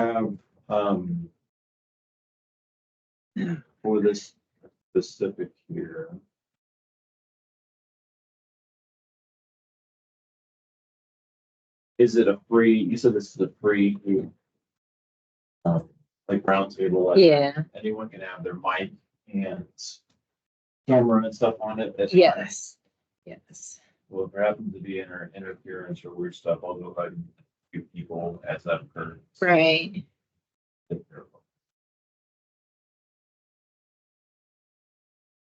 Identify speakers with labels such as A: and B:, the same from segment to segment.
A: Have, for this specific here. Is it a free, you said this is a free, like roundtable, like
B: Yeah,
A: anyone can have their mic and camera and stuff on it? That's fine.
B: yes, yes.
A: Well, if there happens to be interference or weird stuff, I'll go ahead and give people as that occurs.
B: Right.
A: Take care of them.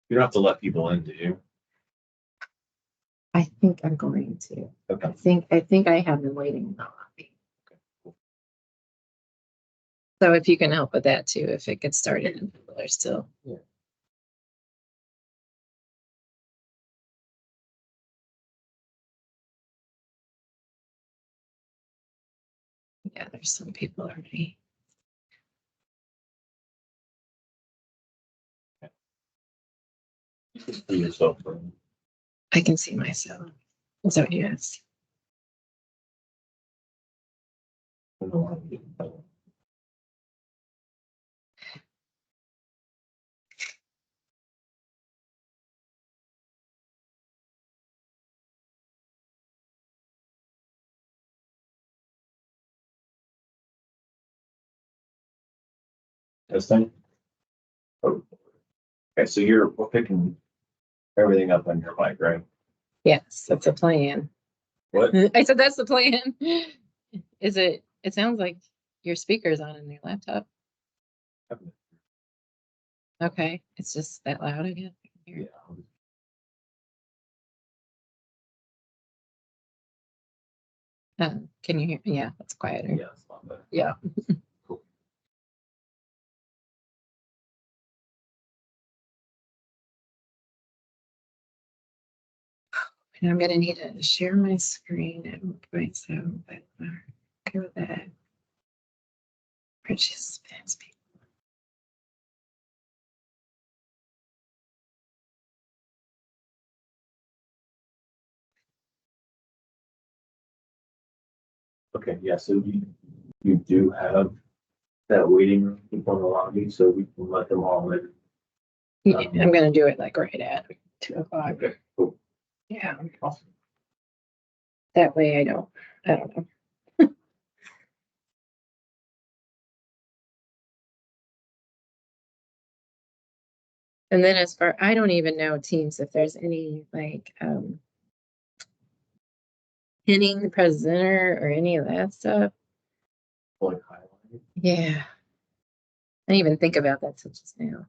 A: You don't have to let people in, do you?
B: I think I'm going to.
A: Okay.
B: I think I have them waiting in the lobby. So if you can help with that too, if it gets started and people are still.
A: Yeah.
B: Yeah, there's some people already.
A: You can see yourself. From,
B: I can see myself. So yes.
A: Testing. Oh. Okay, so we're picking everything up on your mic, right?
B: Yes, that's the plan.
A: What?
B: I said that's the plan. Is it? It sounds like your speaker's on in your laptop. Okay, it's just that loud again.
A: Yeah.
B: Can you hear? Yeah, that's quieter.
A: Yeah, it's not bad.
B: Yeah.
A: Cool.
B: And I'm gonna need to share my screen at one point, so but okay with that. Participants.
A: Okay, yeah, so you do have that waiting room people in the lobby, so we can let them all in.
B: Yeah, I'm gonna do it like right at 2:00.
A: Okay, cool.
B: Yeah,
A: Awesome.
B: that way I don't know. And then as far, I don't even know Teams if there's any like pinning the presenter or any of that stuff.
A: Like highlight.
B: Yeah. I didn't even think about that till just now.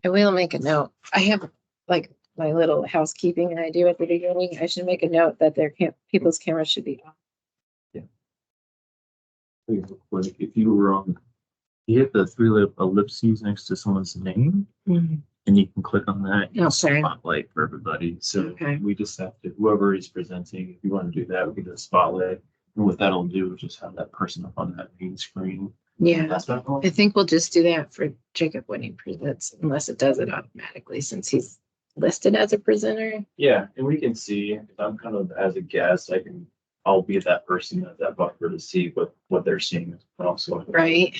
B: I will make a note. I have like my little housekeeping I do at the beginning. I should make a note that people's cameras should be off.
A: Like if you were on, you hit the three ellipses next to someone's name, and you can click on that.
B: Okay.
A: Spotlight for everybody. So
B: Okay.
A: we just have to, whoever is presenting, if you want to do that, we can do a spotlight. And what that'll do is just have that person up on that main screen.
B: Yeah.
A: That's not
B: I think we'll just do that for Jacob when he presents, unless it does it automatically since he's listed as a presenter.
A: Yeah, and we can see if I'm kind of as a guest, I'll be that person at that buffer to see what they're seeing as well. So
B: Right.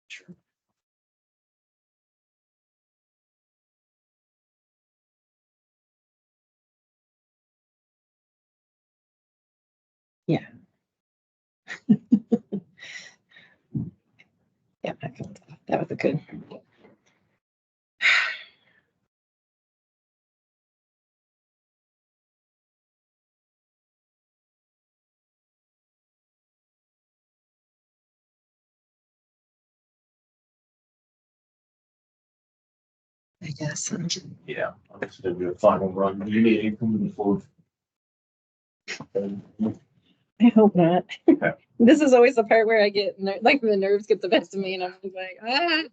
A: Sure.
B: Yeah. Yeah, that was a good. I guess.
A: Yeah, I'm just gonna do a final run. Do you need anything before?
B: I hope not.
A: Okay.
B: This is always the part where I get like the nerves get the best of me, and I'm just like, ah.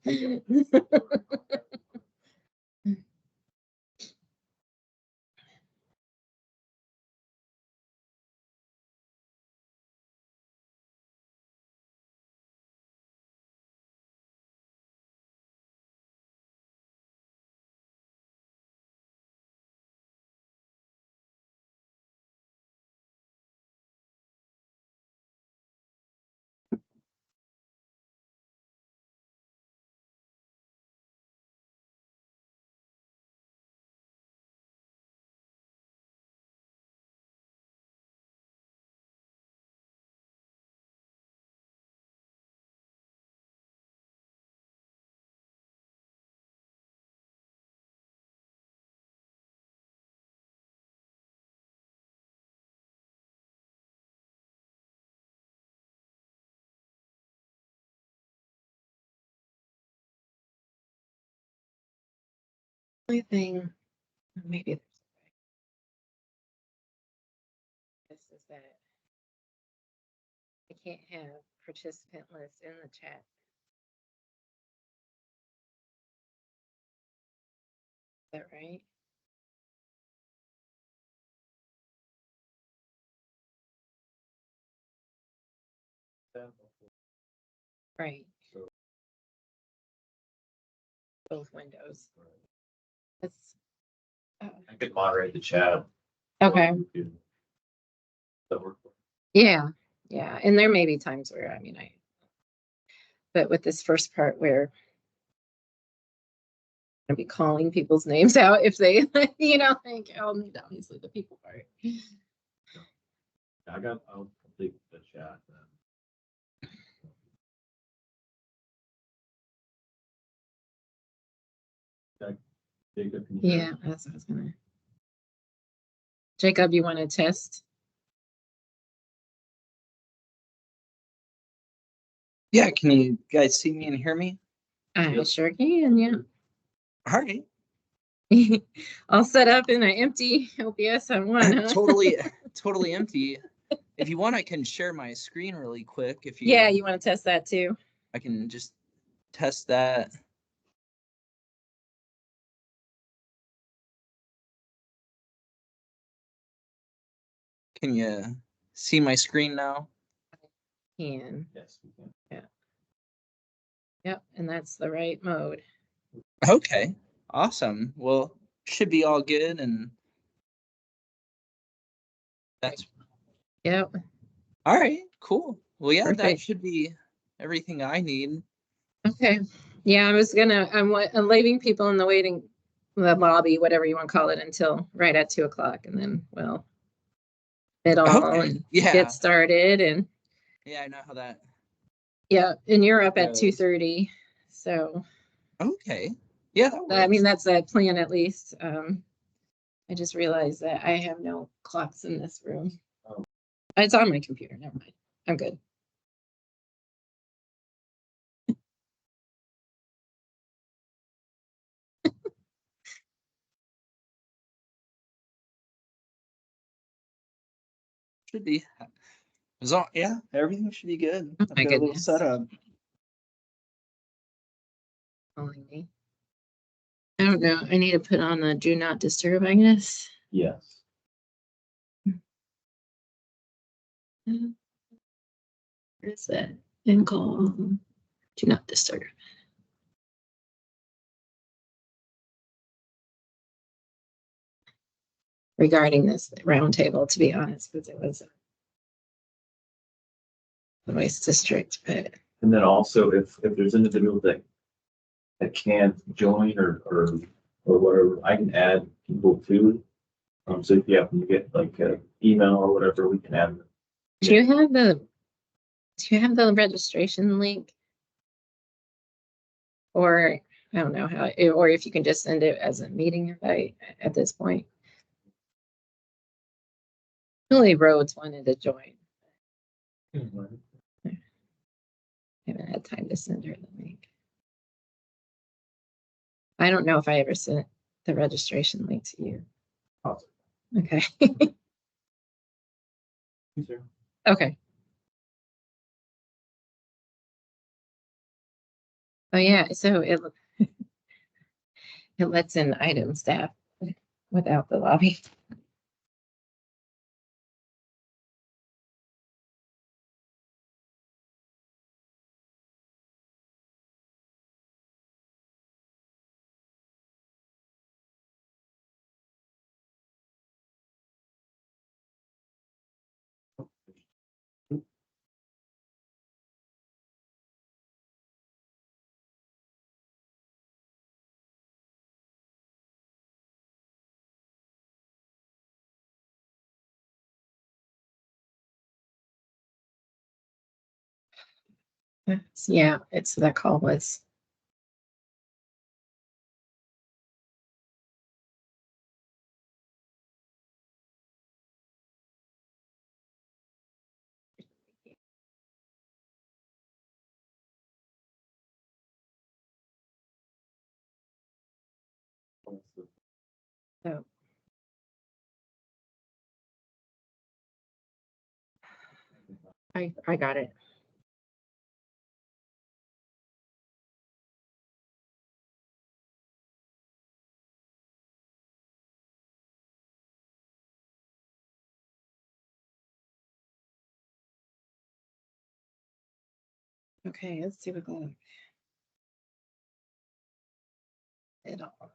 B: only thing, maybe there's a way. This is that I can't have participant lists in the chat. Is that right? Right.
A: So-
B: Both windows. That's
A: I could moderate the chat.
B: okay.
A: Or you could- that work?
B: Yeah, yeah. And there may be times where but with this first part where I'm gonna be calling people's names out if they, like I'll need obviously the people part.
A: I'll complete the chat then. Jacob, can you hear
B: Yeah,
A: me?
B: that's what I was gonna. Jacob, you want to test?
C: Yeah, can you guys see me and hear me?
B: I
A: Yep.
B: sure can, yeah.
C: All right.
B: All set up in an empty OBS on one, huh?
C: Totally empty. If you want, I can share my screen really quick. If you
B: Yeah, you want to test that too?
C: I can just test that. Can you see my screen now?
B: Can.
A: Yes, we can.
B: Yep, and that's the right mode.
C: Okay, awesome. Well, should be all good, and that's
B: Yep.
C: all right. Cool. Well, yeah, that
B: Perfect.
C: should be everything I need.
B: Okay. Yeah, I'm leaving people in the lobby, whatever you want to call it, until right at 2:00, and then it all
C: Okay. Yeah.
B: get started. And
C: Yeah, I know how that.
B: yeah, and you're up at
C: goes.
B: 2:30, so
C: Okay. Yeah, that
B: I mean
C: works.
B: that's the plan at least. I just realized that I have no clocks in this room.
A: Oh.
B: It's on my computer. Never mind. I'm good.
C: Should be. Yeah, everything should be good.
B: Oh
C: I've
B: my
C: got a little
B: goodness.
C: setup.
B: Calling me. I don't know. I need to put on the do not disturb, I guess.
A: Yes.
B: Where's that? And call do not disturb. Regarding this roundtable, to be honest, because it was the Waste District, but
A: And then also if there's individuals that can't join or whatever, I can add people too. So if you happen to get like an email or whatever, we can add them.
B: do you have the registration link? Or I don't know how, or if you can just send it as a meeting invite at this point. Only Rhodes wanted to join. I haven't had time to send her the link. I don't know if I ever sent the registration link to you.
A: Awesome.
B: Okay.
A: Sure.
B: Okay. Oh yeah, so it lets in item staff without the lobby. Yeah, it's that call was. So. I got it. Okay, let's see what goes. It all.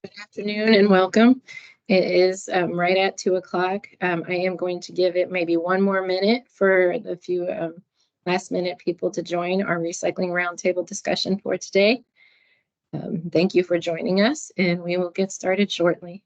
B: Good afternoon and welcome. It is right at 2 o'clock. I am going to give it maybe one more minute for the few last minute people to join our recycling roundtable discussion for today. Thank you for joining us, and we will get started shortly.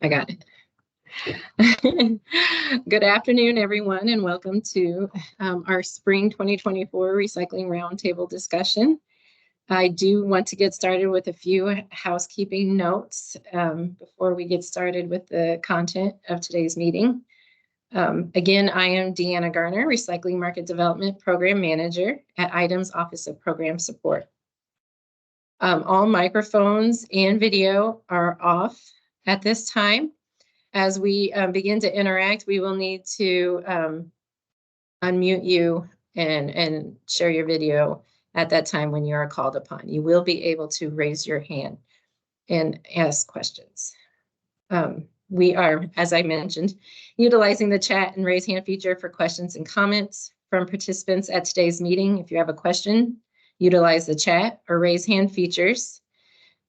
B: I got it. Good afternoon, everyone, and welcome to our Spring 2024 Recycling Roundtable discussion. I do want to get started with a few housekeeping notes before we get started with the content of today's meeting. Again, I am Deanna Garner, Recycling Market Development Program Manager at IDEM's Office of Program Support. All microphones and video are off at this time. As we begin to interact, we will need to unmute you and share your video at that time when you are called upon. You will be able to raise your hand and ask questions. We are, as I mentioned, utilizing the chat and raise hand feature for questions and comments from participants at today's meeting. If you have a question, utilize the chat or raise hand features,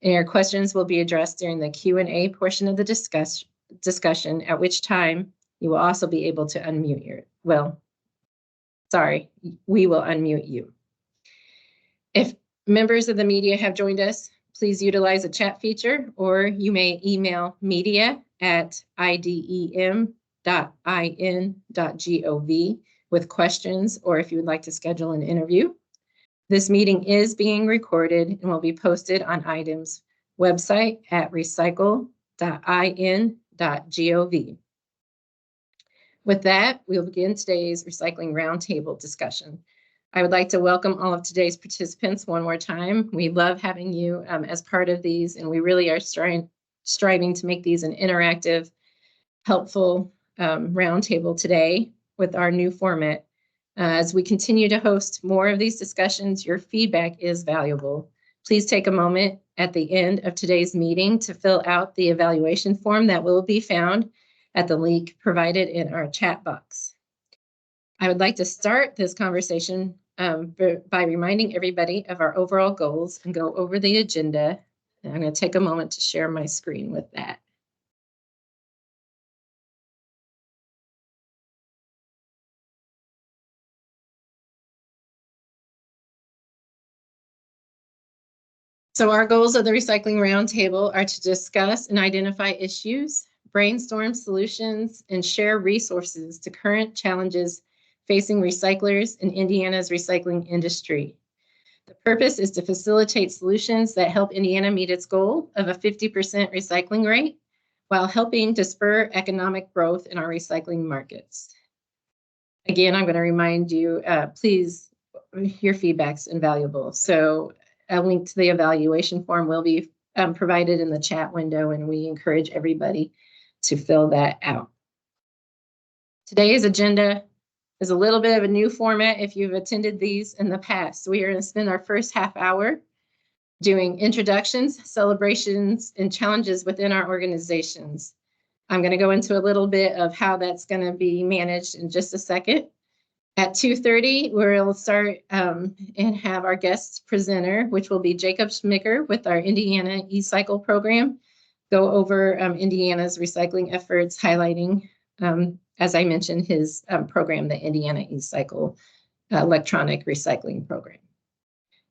B: and your questions will be addressed during the Q&A portion of the discussion, at which time you will also be able to unmute we will unmute you. If members of the media have joined us, please utilize the chat feature, or you may email media@idem.in.gov with questions, or if you would like to schedule an interview. This meeting is being recorded and will be posted on IDEM's website at recycle.in.gov. With that, we'll begin today's Recycling Roundtable discussion. I would like to welcome all of today's participants one more time. We love having you as part of these, and we really are striving to make these an interactive, helpful roundtable today with our new format. As we continue to host more of these discussions, your feedback is valuable. Please take a moment at the end of today's meeting to fill out the evaluation form that will be found at the link provided in our chat box. I would like to start this conversation by reminding everybody of our overall goals and go over the agenda. And I'm going to take a moment to share my screen with that. So our goals of the Recycling Roundtable are to discuss and identify issues, brainstorm solutions, and share resources to current challenges facing recyclers in Indiana's recycling industry. The purpose is to facilitate solutions that help Indiana meet its goal of a 50% recycling rate while helping to spur economic growth in our recycling markets. Again, I'm going to remind you, please, your feedback's invaluable. So a link to the evaluation form will be provided in the chat window, and we encourage everybody to fill that out. Today's agenda is a little bit of a new format if you've attended these in the past. We are going to spend our first half hour doing introductions, celebrations, and challenges within our organizations. I'm going to go into a little bit of how that's going to be managed in just a second. At 2:30, we'll start and have our guest presenter, which will be Jacob Schmicker with our Indiana E-Cycle program, go over Indiana's recycling efforts, highlighting, as I mentioned, his program, the Indiana E-Cycle electronic recycling program.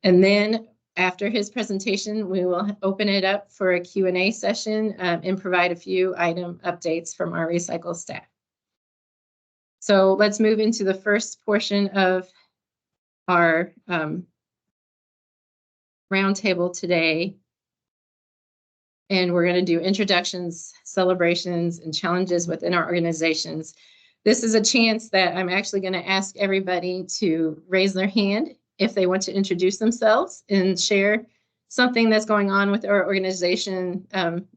B: And then after his presentation, we will open it up for a Q&A session and provide a few item updates from our recycle staff. So let's move into the first portion of our roundtable today. And we're going to do introductions, celebrations, and challenges within our organizations. This is a chance that I'm actually going to ask everybody to raise their hand if they want to introduce themselves and share something that's going on with our organization,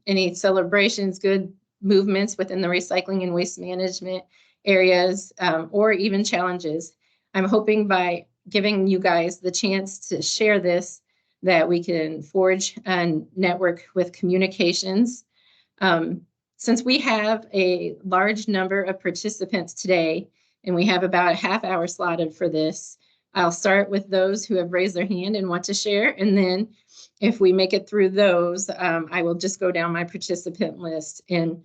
B: any celebrations, good movements within the recycling and waste management areas, or even challenges. I'm hoping by giving you guys the chance to share this, that we can forge and network with communications. Since we have a large number of participants today, and we have about a half hour slotted for this, I'll start with those who have raised their hand and want to share. And then if we make it through those, I will just go down my participant list and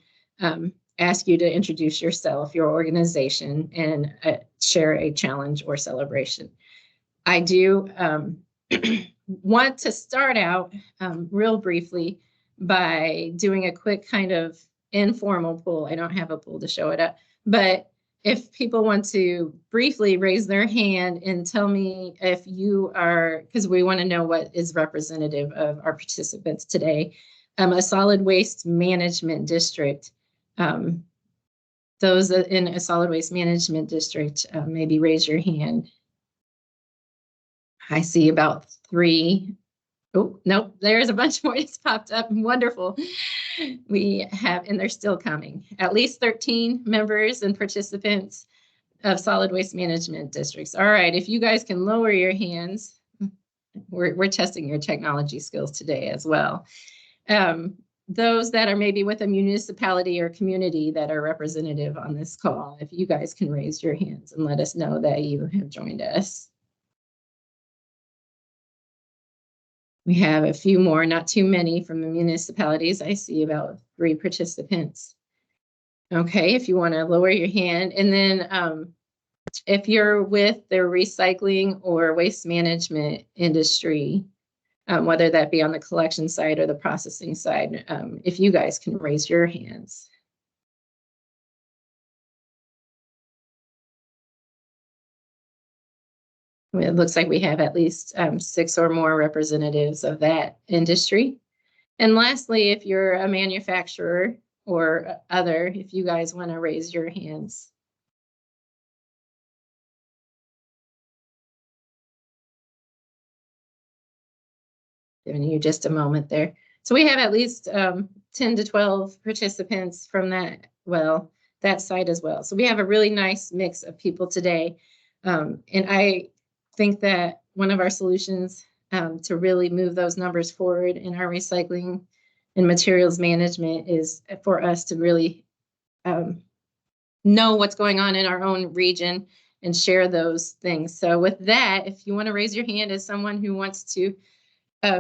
B: ask you to introduce yourself, your organization, and share a challenge or celebration. I do want to start out real briefly by doing a quick kind of informal poll. I don't have a poll to show it up, but if people want to briefly raise their hand and tell me if you are, because we want to know what is representative of our participants today, a solid waste management district. Those in a solid waste management district, maybe raise your hand. I see about 3. Oh, nope, there's a bunch more that's popped up. Wonderful. We have, and they're still coming, at least 13 members and participants of solid waste management districts. All right, if you guys can lower your hands, we're testing your technology skills today as well. Those that are maybe with a municipality or community that are representative on this call, if you guys can raise your hands and let us know that you have joined us. We have a few more, not too many from the municipalities. I see about 3 participants. Okay, if you want to lower your hand. And then if you're with the recycling or waste management industry, whether that be on the collection side or the processing side, if you guys can raise your hands. It looks like we have at least 6 or more representatives of that industry. And lastly, if you're a manufacturer or other, if you guys want to raise your hands. Giving you just a moment there. So we have at least 10 to 12 participants from that, well, that side as well. So we have a really nice mix of people today. And I think that one of our solutions to really move those numbers forward in our recycling and materials management is for us to really know what's going on in our own region and share those things. So with that, if you want to raise your hand as someone who wants to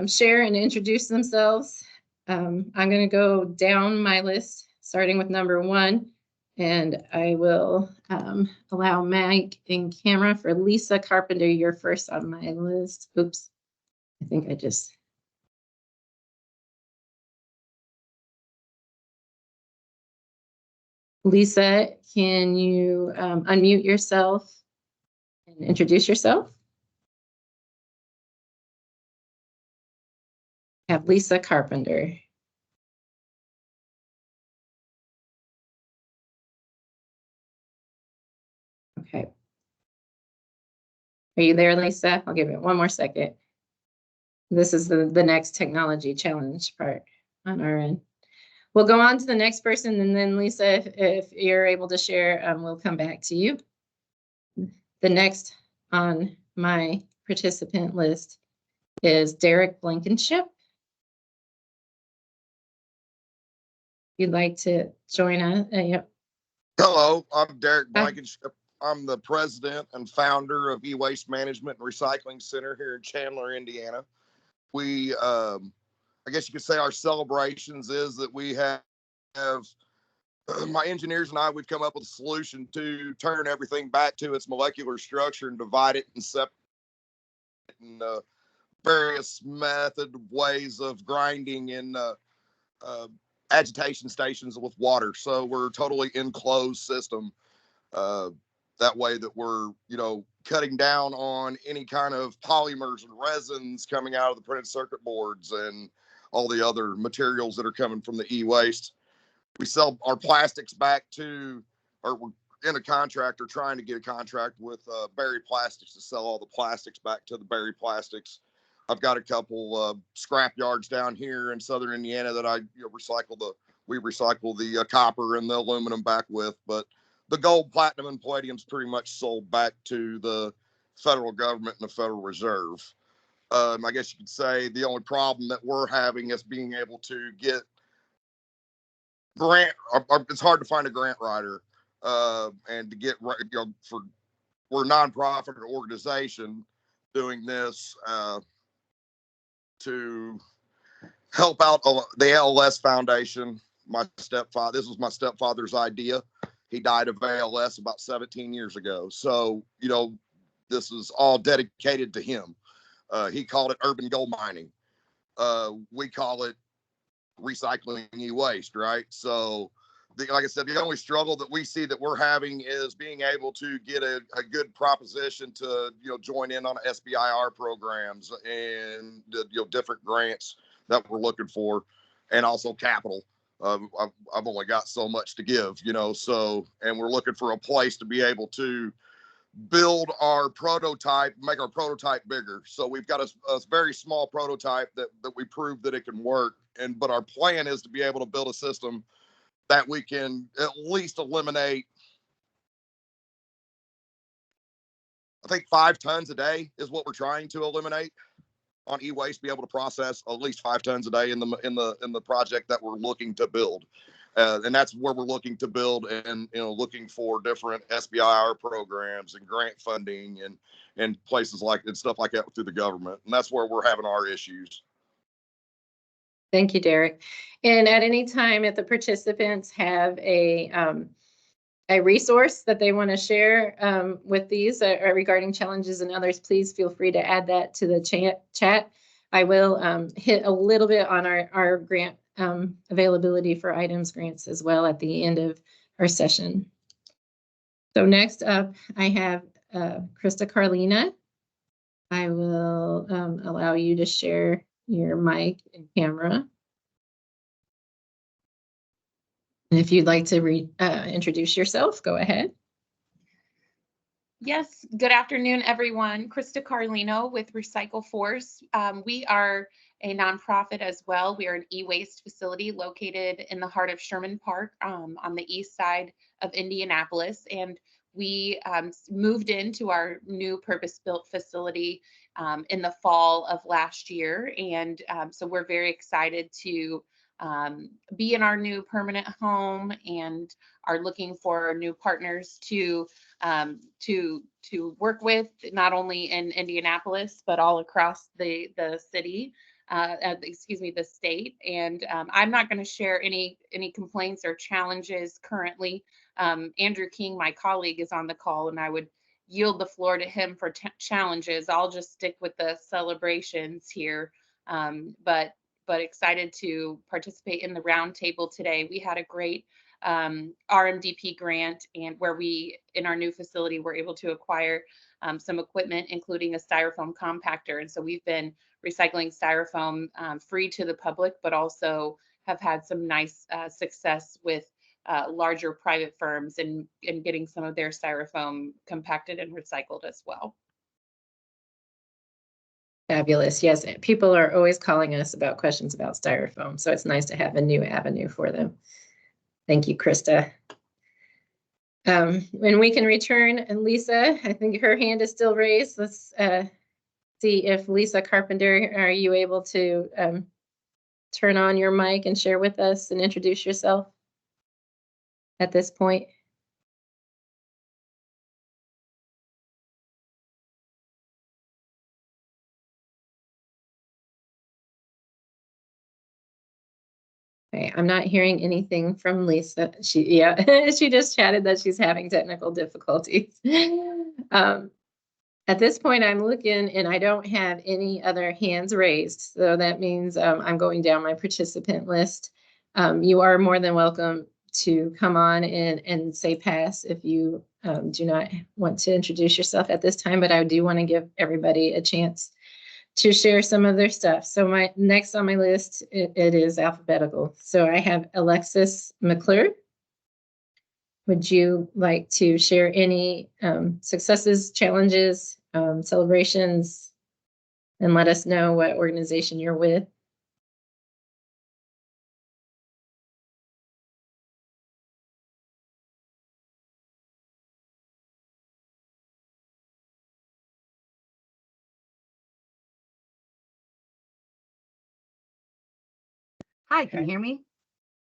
B: share and introduce themselves, I'm going to go down my list, starting with number 1. And I will allow mic and camera for Lisa Carpenter. You're first on my list. Oops, I think I just. Lisa, can you unmute yourself and introduce yourself? I have Lisa Carpenter. Okay. Are you there, Lisa? I'll give it one more second. This is the next technology challenge part on our end. We'll go on to the next person, and then Lisa, if you're able to share, we'll come back to you. The next on my participant list is Derek Blankenship. You'd like to join us? Yep.
D: Hello, I'm Derek
B: Hi.
D: Blankenship. I'm the president and founder of E-Waste Management and Recycling Center here in Chandler, Indiana. We, I guess you could say our celebrations is that we have my engineers and I, we've come up with a solution to turn everything back to its molecular structure and divide it and separate it in various method ways of grinding and agitation stations with water. So we're a totally enclosed system. That way that we're, cutting down on any kind of polymers and resins coming out of the printed circuit boards and all the other materials that are coming from the e-waste. We sell our plastics back to, or we're in a contract or trying to get a contract with Berry Plastics to sell all the plastics back to the Berry Plastics. I've got a couple scrap yards down here in southern Indiana that we recycle the copper and the aluminum back with, but the gold, platinum, and palladium's pretty much sold back to the federal government and the Federal Reserve. I guess you could say the only problem that we're having is being able to get grant. It's hard to find a grant writer, and to get we're a nonprofit organization doing this to help out the ALS Foundation. This was my stepfather's idea. He died of ALS about 17 years ago. So, this is all dedicated to him. He called it urban gold mining. We call it recycling e-waste, right? So, like I said, the only struggle that we see that we're having is being able to get a good proposition to, join in on SBIR programs and, different grants that we're looking for, and also capital. I've only got so much to give, so, and we're looking for a place to be able to build our prototype, make our prototype bigger. So we've got a very small prototype that we prove that it can work. But our plan is to be able to build a system that we can at least eliminate, I think 5 tons a day is what we're trying to eliminate on e-waste, be able to process at least 5 tons a day in the project that we're looking to build. And that's where we're looking to build, and looking for different SBIR programs and grant funding and places like and stuff like that through the government. And that's where we're having our issues.
B: Thank you, Derek. And at any time, if the participants have a resource that they want to share with these regarding challenges and others, please feel free to add that to the chat. I will hit a little bit on our grant availability for items grants as well at the end of our session. So next up, I have Krista Carlina. I will allow you to share your mic and camera. And if you'd like to introduce yourself, go ahead.
E: Yes, good afternoon, everyone. Krista Carlino with Recycle Force. We are a nonprofit as well. We are an e-waste facility located in the heart of Sherman Park on the east side of Indianapolis. And we moved into our new purpose-built facility in the fall of last year. And so we're very excited to be in our new permanent home, and are looking for new partners to work with, not only in Indianapolis, but all across the city, the state. And I'm not going to share any complaints or challenges currently. Andrew King, my colleague, is on the call, and I would yield the floor to him for challenges. I'll just stick with the celebrations here. But excited to participate in the roundtable today. We had a great RMDP grant, and where we, in our new facility, were able to acquire some equipment, including a styrofoam compactor. And so we've been recycling styrofoam free to the public, but also have had some nice success with larger private firms in getting some of their styrofoam compacted and recycled as well.
B: Fabulous. Yes, people are always calling us about questions about styrofoam, so it's nice to have a new avenue for them. Thank you, Krista. When we can return, and Lisa, I think her hand is still raised. Let's see if Lisa Carpenter, are you able to turn on your mic and share with us and introduce yourself at this point? Okay, I'm not hearing anything from Lisa. She just chatted that she's having technical difficulties. At this point, I'm looking and I don't have any other hands raised. So that means I'm going down my participant list. You are more than welcome to come on and say pass if you do not want to introduce yourself at this time, but I do want to give everybody a chance to share some of their stuff. So my next on my list, it is alphabetical. So I have Alexis McClure. Would you like to share any successes, challenges, celebrations, and let us know what organization you're with?
F: Hi, can you hear me?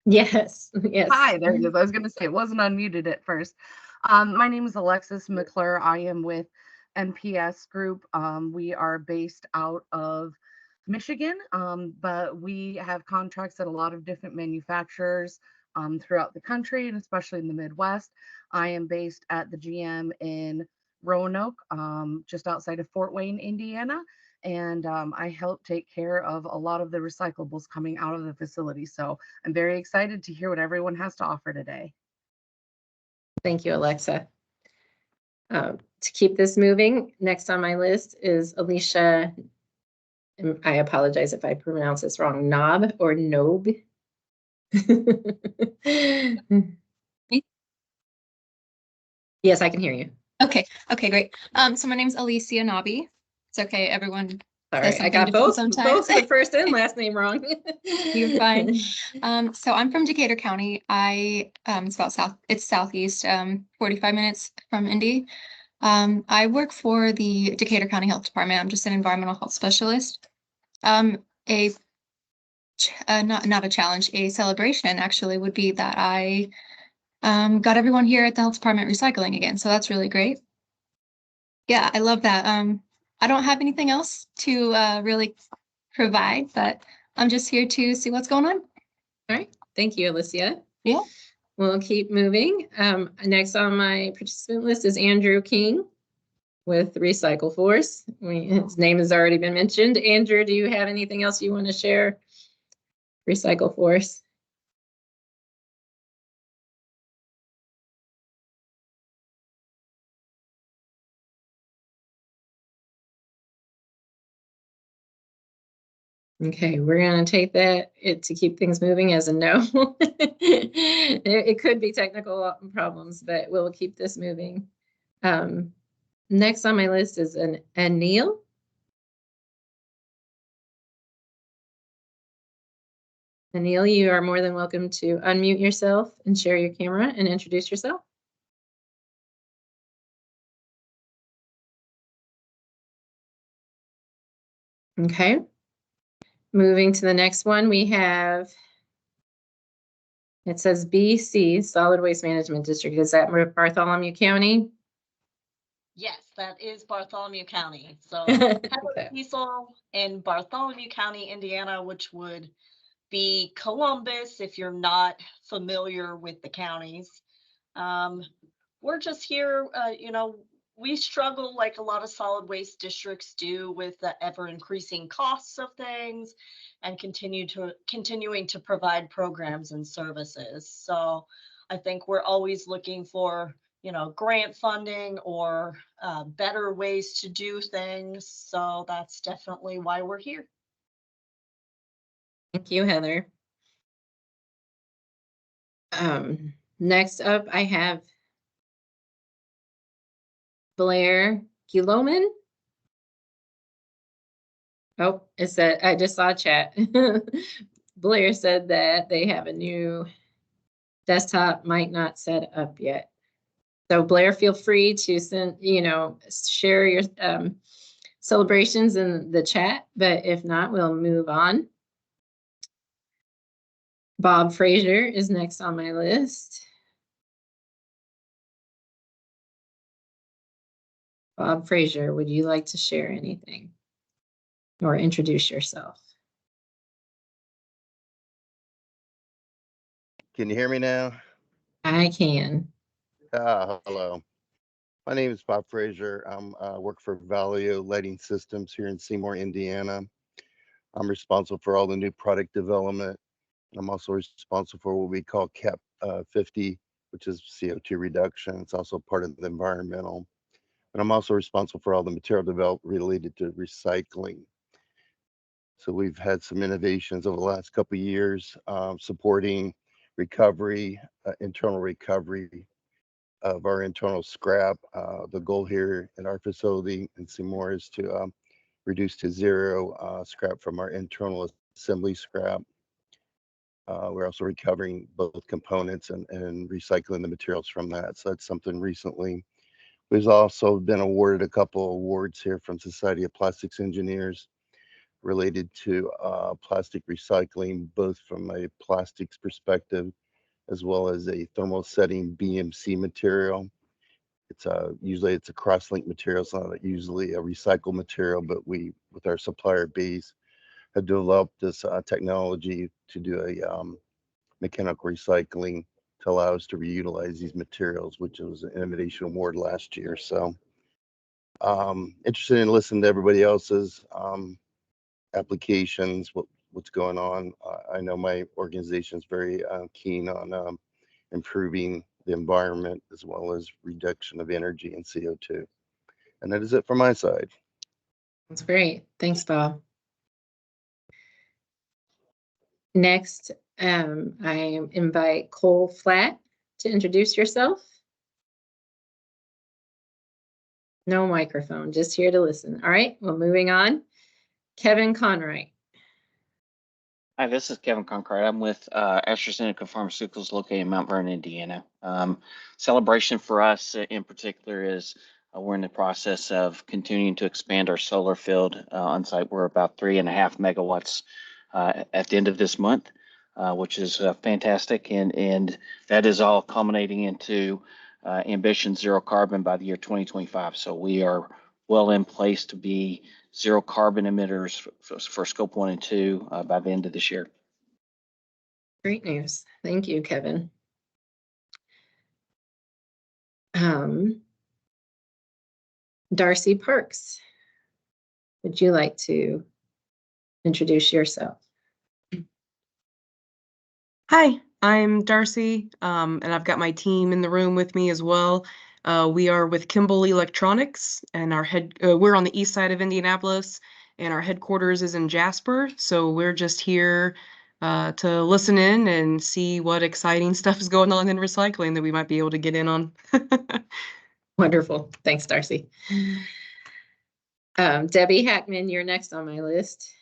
B: Yes, yes.
F: Hi, there it is. I was going to say it wasn't unmuted at first. My name is Alexis McClure. I am with NPS Group. We are based out of Michigan, but we have contracts at a lot of different manufacturers throughout the country and especially in the Midwest. I am based at the GM in Roanoke, just outside of Fort Wayne, Indiana. And I help take care of a lot of the recyclables coming out of the facility. So I'm very excited to hear what everyone has to offer today.
B: Thank you, Alexa. To keep this moving, next on my list is Alicia. And I apologize if I pronounce this wrong. Knob or Nob? Yes, I can hear you.
G: Okay, great. So my name's Alicia Nobby. It's okay, everyone.
B: All right, I
G: something
B: got
G: difficult
B: both
G: sometimes.
B: the first and last name wrong.
G: You're fine. So I'm from Decatur County. It's about it's southeast, 45 minutes from Indy. I work for the Decatur County Health Department. I'm just an environmental health specialist. Not a challenge, a celebration actually would be that I got everyone here at the health department recycling again. So that's really great. Yeah, I love that. I don't have anything else to really provide, but I'm just here to see what's going on.
B: All right, thank you, Alicia.
G: Yeah.
B: We'll keep moving. Next on my participant list is Andrew King with Recycle Force. His name has already been mentioned. Andrew, do you have anything else you want to share? Recycle Force. Okay, we're going to take that to keep things moving as a no. It could be technical problems, but we'll keep this moving. Next on my list is Anil. Anil, you are more than welcome to unmute yourself and share your camera and introduce yourself. Okay. Moving to the next one, we have, it says BC, Solid Waste Management District. Is that Bartholomew County?
H: Yes, that is Bartholomew County. So
B: Okay.
H: Cecil in Bartholomew County, Indiana, which would be Columbus if you're not familiar with the counties. We're just here, we struggle like a lot of solid waste districts do with the ever increasing costs of things and continuing to provide programs and services. So I think we're always looking for, grant funding or better ways to do things. So that's definitely why we're here.
B: Thank you, Heather. Next up, I have Blair Giloman. Oh, it said, I just saw chat. Blair said that they have a new desktop, might not set up yet. So Blair, feel free to send, share your celebrations in the chat, but if not, we'll move on. Bob Frazier is next on my list. Bob Frazier, would you like to share anything or introduce yourself?
I: Can you hear me now?
B: I can.
I: Hello. My name is Bob Frazier. I work for Valio Lighting Systems here in Seymour, Indiana. I'm responsible for all the new product development. I'm also responsible for what we call CAP 50, which is CO2 reduction. It's also part of the environmental. But I'm also responsible for all the material development related to recycling. So we've had some innovations over the last couple of years, supporting recovery, internal recovery of our internal scrap. The goal here in our facility in Seymour is to reduce to zero scrap from our internal assembly scrap. We're also recovering both components and recycling the materials from that. So that's something recently. We've also been awarded a couple awards here from Society of Plastics Engineers related to plastic recycling, both from a plastics perspective as well as a thermosetting BMC material. It's usually it's a cross-link material. It's not usually a recycled material, but we, with our supplier base, have developed this technology to do a mechanical recycling to allow us to reutilize these materials, which was an innovation award last year. So interested in listening to everybody else's applications, what's going on. I know my organization is very keen on improving the environment as well as reduction of energy and CO2. And that is it from my side.
B: That's great. Thanks, Bob. Next, I invite Cole Flatt to introduce yourself. No microphone, just here to listen. All right, well, moving on. Kevin Conroy.
J: Hi, this is Kevin Conrad. I'm with AstraZeneca Pharmaceuticals located in Mount Vernon, Indiana. Celebration for us in particular is we're in the process of continuing to expand our solar field on site. We're about 3.5 megawatts at the end of this month, which is fantastic. And that is all culminating into ambition zero carbon by the year 2025. So we are well in place to be zero carbon emitters for scope 1 and 2 by the end of this year.
B: Great news. Thank you, Kevin. Darcy Parks, would you like to introduce yourself?
K: Hi, I'm Darcy, and I've got my team in the room with me as well. We are with Kimball Electronics, and we're on the east side of Indianapolis, and our headquarters is in Jasper. So we're just here to listen in and see what exciting stuff is going on in recycling that we might be able to get in on.
B: Wonderful. Thanks, Darcy. Debbie Hackman, you're next on my list.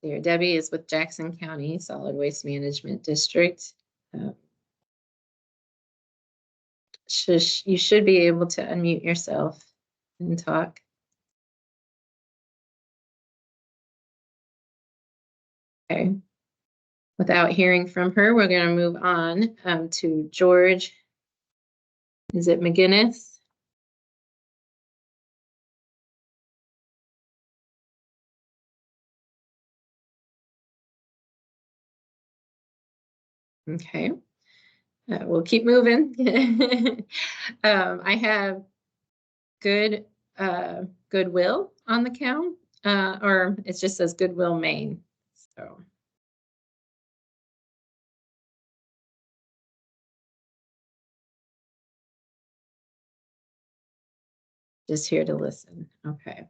B: There, Debbie is with Jackson County Solid Waste Management District. You should be able to unmute yourself and talk. Okay. Without hearing from her, we're going to move on to George. Is it McGinnis? Okay. We'll keep moving. I have Goodwill on the count, or it just says Goodwill, Maine. So. Just here to listen. Okay.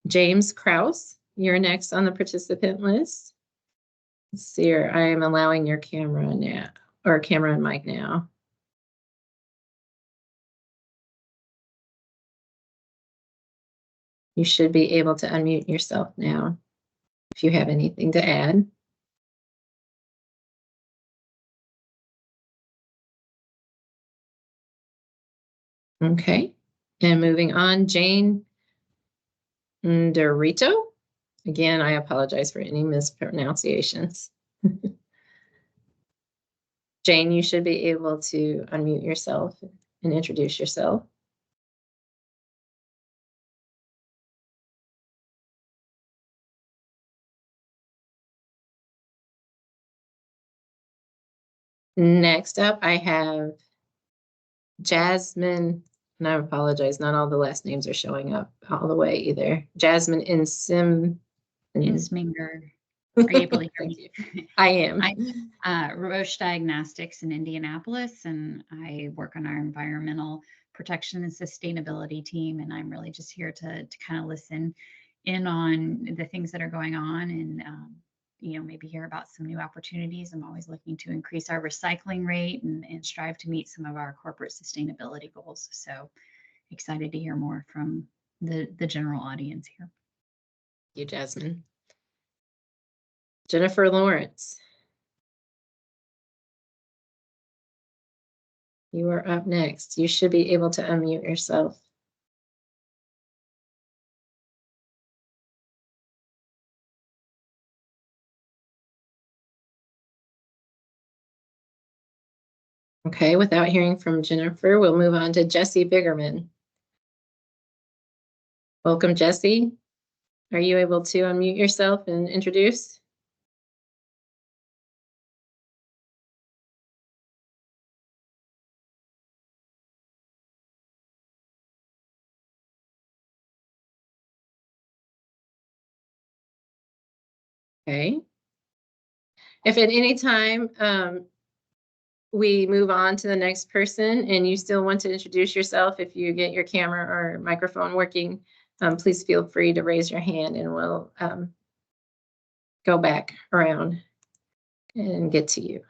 B: James Kraus, you're next on the participant list. Let's see here. I am allowing your camera now, or camera and mic now. You should be able to unmute yourself now if you have anything to add. Okay, and moving on, Jane Dorito. Again, I apologize for any mispronunciations. Jane, you should be able to unmute yourself and introduce yourself. Next up, I have Jasmine, and I apologize, not all the last names are showing up all the way either. Jasmine
L: Insminger. Are you able to hear
B: Thank
L: me?
B: you. I am.
L: Roche Diagnostics in Indianapolis, and I work on our environmental protection and sustainability team. And I'm really just here to kind of listen in on the things that are going on and, maybe hear about some new opportunities. I'm always looking to increase our recycling rate and strive to meet some of our corporate sustainability goals. So excited to hear more from the general audience here.
B: Thank you, Jasmine. Jennifer Lawrence. You are up next. You should be able to unmute yourself. Okay, without hearing from Jennifer, we'll move on to Jesse Biggerman. Welcome, Jesse. Are you able to unmute yourself and introduce? Okay. If at any time we move on to the next person and you still want to introduce yourself, if you get your camera or microphone working, please feel free to raise your hand and we'll go back around and get to you.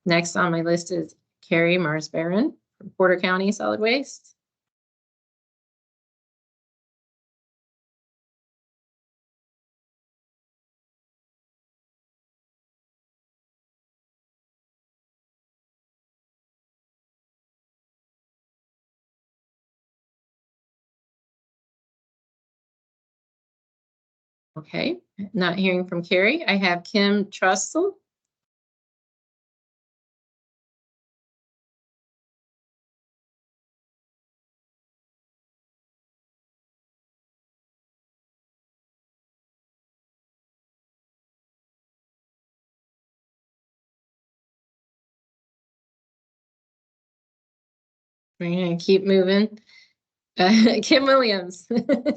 B: Next on my list is Carrie Mars-Barron from Porter County Solid Waste. Okay, not hearing from Carrie. I have Kim Trussell. We're gonna keep moving. Kim Williams,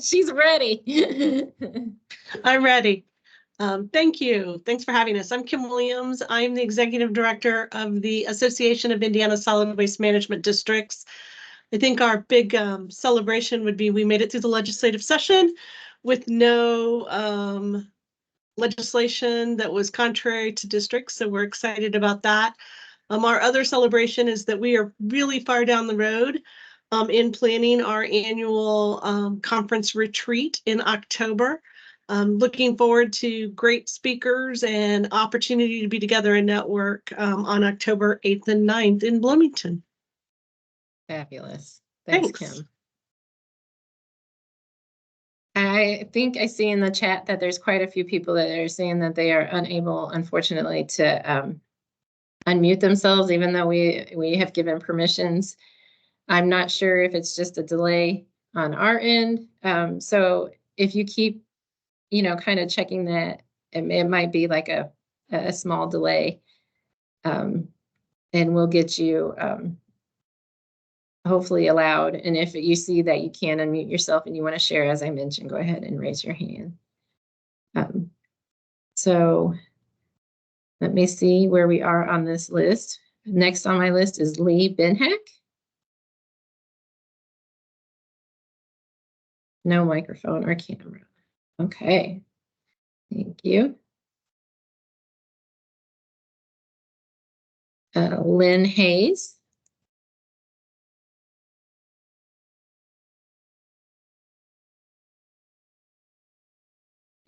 B: she's ready.
M: I'm ready. Thank you. Thanks for having us. I'm Kim Williams. I'm the Executive Director of the Association of Indiana Solid Waste Management Districts. I think our big celebration would be we made it through the legislative session with no legislation that was contrary to districts, so we're excited about that. Our other celebration is that we are really far down the road in planning our annual conference retreat in October. Looking forward to great speakers and opportunity to be together and network on October 8th and 9th in Bloomington.
B: Fabulous. Thanks,
M: Thanks.
B: Kim. I think I see in the chat that there's quite a few people that are saying that they are unable, unfortunately, to unmute themselves, even though we have given permissions. I'm not sure if it's just a delay on our end. So if you keep, kind of checking that, it might be like a small delay, and we'll get you hopefully allowed. And if you see that you can unmute yourself and you want to share, as I mentioned, go ahead and raise your hand. So let me see where we are on this list. Next on my list is Lee Benhack. No microphone or camera. Okay, thank you. Lynn Hayes.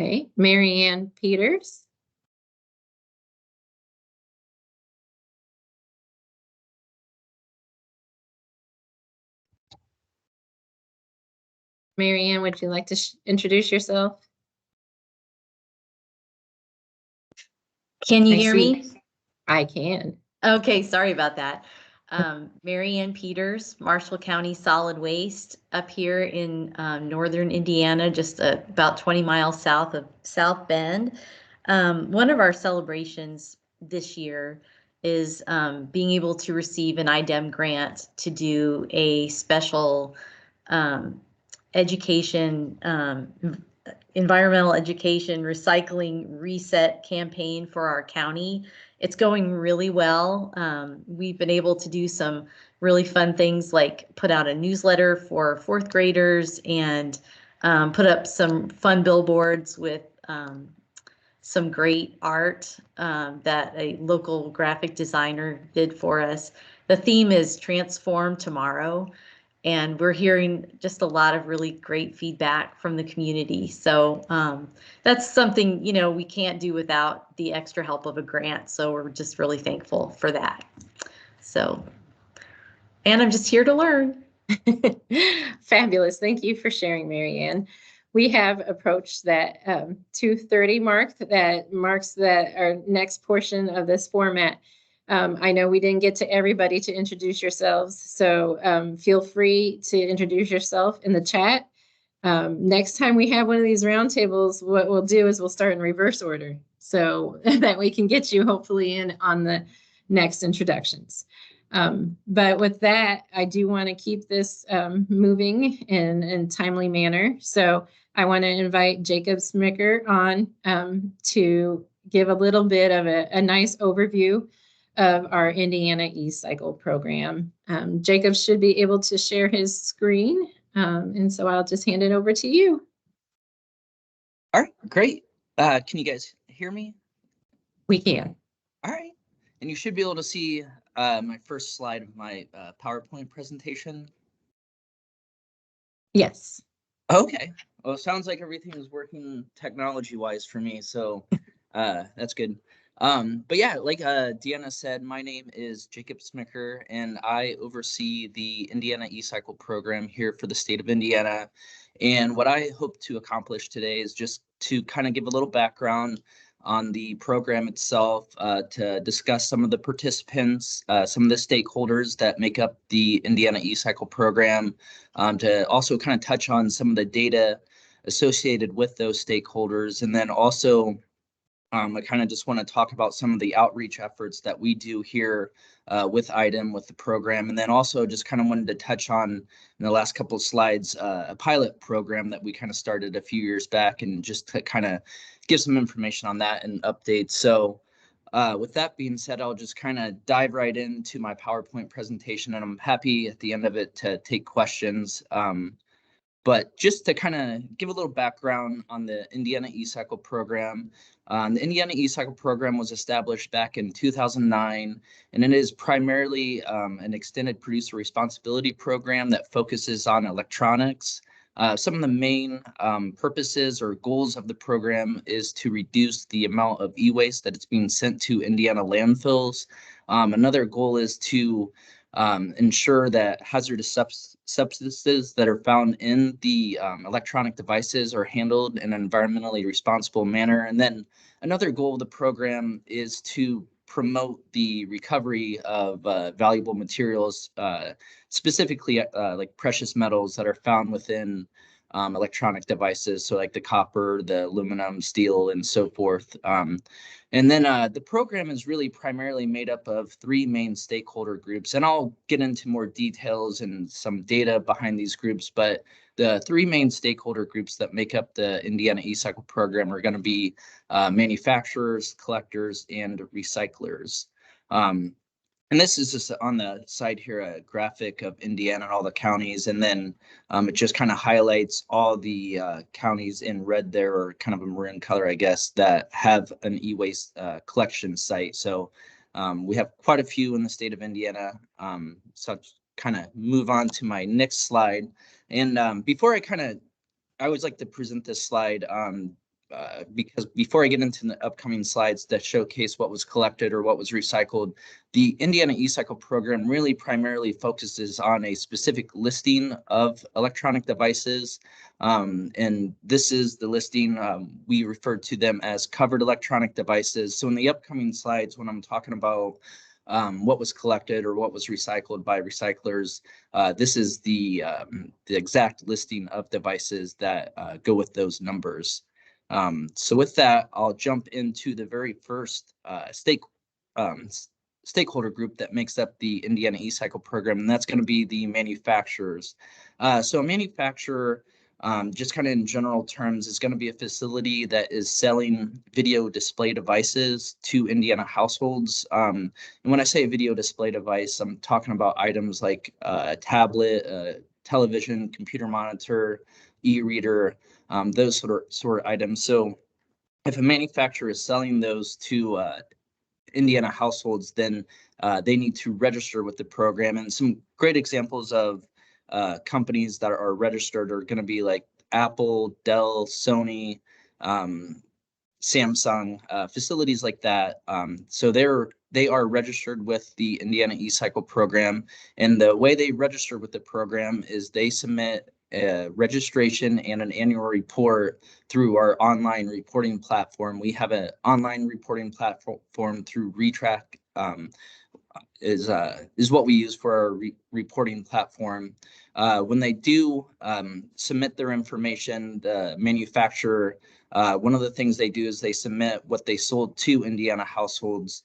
B: Okay, Mary Ann Peters. Mary Ann, would you like to introduce yourself?
N: Can you
B: I
N: hear
B: see.
N: me?
B: I can.
N: Okay, sorry about that. Mary Ann Peters, Marshall County Solid Waste, up here in northern Indiana, just about 20 miles south of South Bend. One of our celebrations this year is being able to receive an IDEM grant to do a special education, environmental education, recycling reset campaign for our county. It's going really well. We've been able to do some really fun things like put out a newsletter for fourth graders and put up some fun billboards with some great art that a local graphic designer did for us. The theme is Transform Tomorrow, and we're hearing just a lot of really great feedback from the community. So that's something, you know, we can't do without the extra help of a grant. So we're just really thankful for that. So, and I'm just here to learn.
B: Fabulous. Thank you for sharing, Mary Ann. We have approached that 2:30 mark that marks our next portion of this format. I know we didn't get to everybody to introduce yourselves, so feel free to introduce yourself in the chat. Next time we have one of these roundtables, what we'll do is we'll start in reverse order so that we can get you hopefully in on the next introductions. But with that, I do want to keep this moving in a timely manner. So I want to invite Jacob Smicker on to give a little bit of a nice overview of our Indiana E-Cycle program. Jacob should be able to share his screen. And so I'll just hand it over to you.
C: All right, great. Can you guys hear me?
B: We can.
C: All right. And you should be able to see my first slide of my PowerPoint presentation.
B: Yes.
C: Okay. Well, it sounds like everything is working technology-wise for me, so that's good. But yeah, like Deanna said, my name is Jacob Smicker, and I oversee the Indiana E-Cycle program here for the state of Indiana. And what I hope to accomplish today is just to kind of give a little background on the program itself, to discuss some of the participants, some of the stakeholders that make up the Indiana E-Cycle program, to also kind of touch on some of the data associated with those stakeholders, and then also I kind of just want to talk about some of the outreach efforts that we do here with IDEM, with the program, and then also just kind of wanted to touch on in the last couple of slides a pilot program that we kind of started a few years back, and just to kind of give some information on that and updates. So with that being said, I'll just kind of dive right into my PowerPoint presentation, and I'm happy at the end of it to take questions. But just to kind of give a little background on the Indiana E-Cycle program, the Indiana E-Cycle program was established back in 2009, and it is primarily an extended producer responsibility program that focuses on electronics. Some of the main purposes or goals of the program is to reduce the amount of e-waste that is being sent to Indiana landfills. Another goal is to ensure that hazardous substances that are found in the electronic devices are handled in an environmentally responsible manner. And then another goal of the program is to promote the recovery of valuable materials, specifically like precious metals that are found within electronic devices, so like the copper, the aluminum, steel, and so forth. And then the program is really primarily made up of three main stakeholder groups, and I'll get into more details and some data behind these groups, but the three main stakeholder groups that make up the Indiana E-Cycle program are going to be manufacturers, collectors, and recyclers. And this is just on the side here, a graphic of Indiana and all the counties. And then it just kind of highlights all the counties in red there, or kind of a maroon color, I guess, that have an e-waste collection site. So we have quite a few in the state of Indiana. So I'll kind of move on to my next slide. And before I always like to present this slide. because before I get into the upcoming slides that showcase what was collected or what was recycled, the Indiana eCycle program really primarily focuses on a specific listing of electronic devices. And this is the listing. We refer to them as covered electronic devices. So in the upcoming slides, when I'm talking about what was collected or what was recycled by recyclers, this is the exact listing of devices that go with those numbers. So with that, I'll jump into the very first stakeholder group that makes up the Indiana eCycle program, and that's going to be the manufacturers. So a manufacturer, just kind of in general terms, is going to be a facility that is selling video display devices to Indiana households. And when I say a video display device, I'm talking about items like a tablet, a television, computer monitor, e-reader, those sort of items. So if a manufacturer is selling those to Indiana households, then they need to register with the program. And some great examples of companies that are registered are going to be like Apple, Dell, Sony, Samsung, facilities like that. So they are registered with the Indiana eCycle program. And the way they register with the program is they submit a registration and an annual report through our online reporting platform. We have an online reporting platform through Retrack, is what we use for our reporting platform. When they do submit their information, the manufacturer, one of the things they do is they submit what they sold to Indiana households,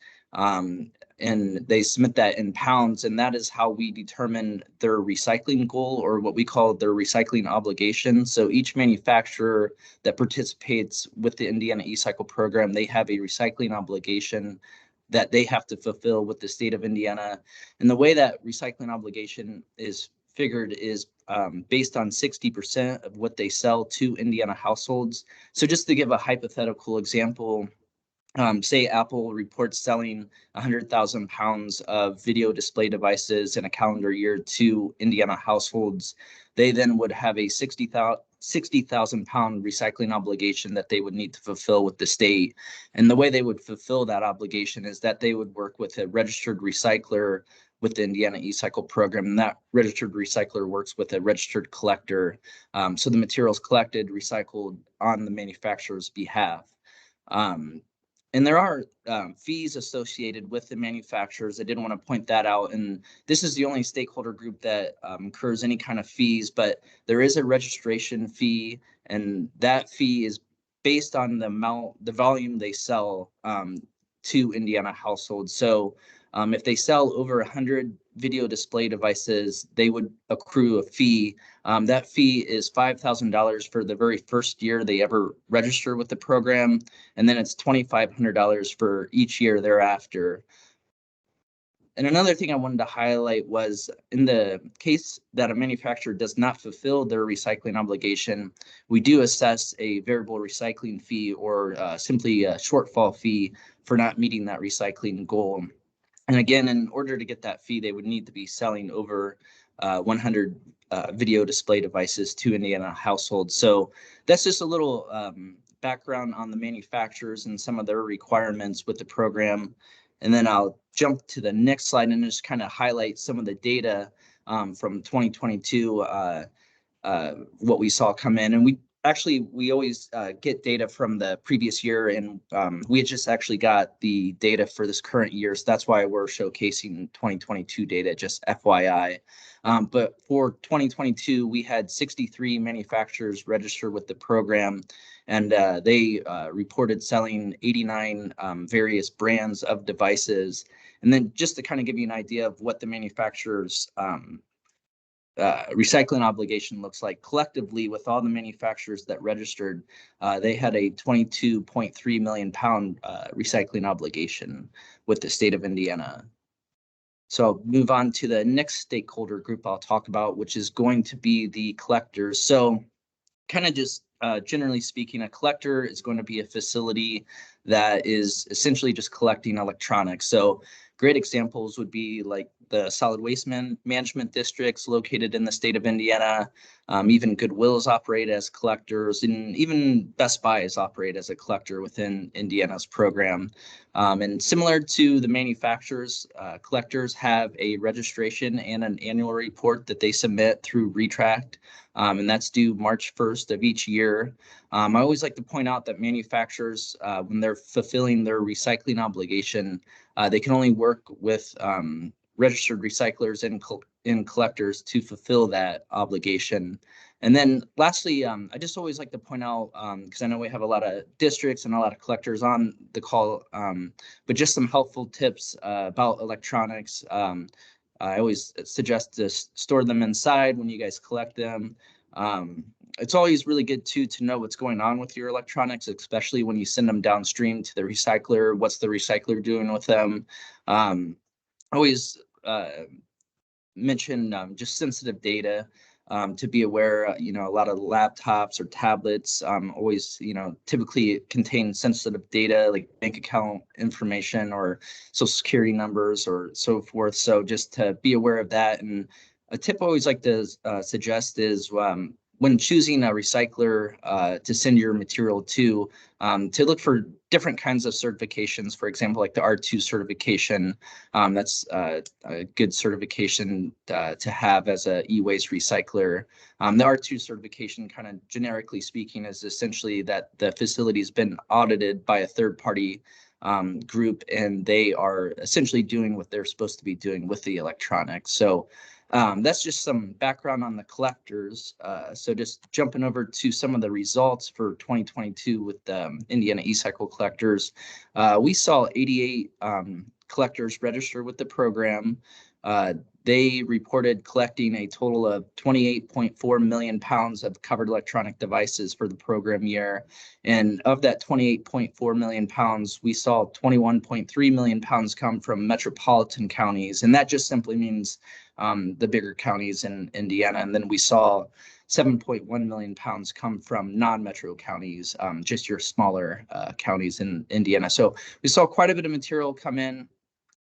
C: and they submit that in pounds, and that is how we determine their recycling goal, or what we call their recycling obligation. So each manufacturer that participates with the Indiana eCycle program, they have a recycling obligation that they have to fulfill with the state of Indiana. And the way that recycling obligation is figured is based on 60% of what they sell to Indiana households. So just to give a hypothetical example, say Apple reports selling 100,000 pounds of video display devices in a calendar year to Indiana households. They then would have a 60,000 pound recycling obligation that they would need to fulfill with the state. And the way they would fulfill that obligation is that they would work with a registered recycler with the Indiana eCycle program. And that registered recycler works with a registered collector. So the materials collected, recycled on the manufacturer's behalf. And there are fees associated with the manufacturers. I did want to point that out. And this is the only stakeholder group that incurs any kind of fees, but there is a registration fee, and that fee is based on the volume they sell to Indiana households. So if they sell over 100 video display devices, they would accrue a fee. That fee is $5,000 for the very first year they ever register with the program, and then it's $2,500 for each year thereafter. And another thing I wanted to highlight was in the case that a manufacturer does not fulfill their recycling obligation, we do assess a variable recycling fee, or simply a shortfall fee for not meeting that recycling goal. And again, in order to get that fee, they would need to be selling over 100 video display devices to Indiana households. So that's just a little background on the manufacturers and some of their requirements with the program. And then I'll jump to the next slide and just kind of highlight some of the data from 2022, what we saw come in. And we always get data from the previous year, and we had just actually got the data for this current year. So that's why we're showcasing 2022 data, just FYI. But for 2022, we had 63 manufacturers register with the program, and they reported selling 89 various brands of devices. And then just to kind of give you an idea of what the manufacturers recycling obligation looks like collectively with all the manufacturers that registered, they had a 22.3 million pound recycling obligation with the state of Indiana. So I'll move on to the next stakeholder group I'll talk about, which is going to be the collectors. So kind of just generally speaking, a collector is going to be a facility that is essentially just collecting electronics. So great examples would be like the solid waste management districts located in the state of Indiana. Even Goodwills operate as collectors, and even Best Buys operate as a collector within Indiana's program. And similar to the manufacturers, collectors have a registration and an annual report that they submit through Retract, and that's due March 1st of each year. I always like to point out that manufacturers, when they're fulfilling their recycling obligation, they can only work with registered recyclers and collectors to fulfill that obligation. And then lastly, I just always like to point out, because I know we have a lot of districts and a lot of collectors on the call, but just some helpful tips about electronics. I always suggest to store them inside when you guys collect them. It's always really good too to know what's going on with your electronics, especially when you send them downstream to the recycler. What's the recycler doing with them? Always mention just sensitive data to be aware. A lot of laptops or tablets always, typically contain sensitive data like bank account information or social security numbers or so forth. So just to be aware of that. And a tip I always like to suggest is when choosing a recycler to send your material to look for different kinds of certifications. For example, like the R2 certification. That's a good certification to have as a e-waste recycler. The R2 certification, kind of generically speaking, is essentially that the facility's been audited by a third-party group, and they are essentially doing what they're supposed to be doing with the electronics. So that's just some background on the collectors. So just jumping over to some of the results for 2022 with the Indiana e-cycle collectors. We saw 88 collectors register with the program. They reported collecting a total of 28.4 million pounds of covered electronic devices for the program year. And of that 28.4 million pounds, we saw 21.3 million pounds come from metropolitan counties. And that just simply means the bigger counties in Indiana. And then we saw 7.1 million pounds come from non-metro counties, just your smaller counties in Indiana. So we saw quite a bit of material come in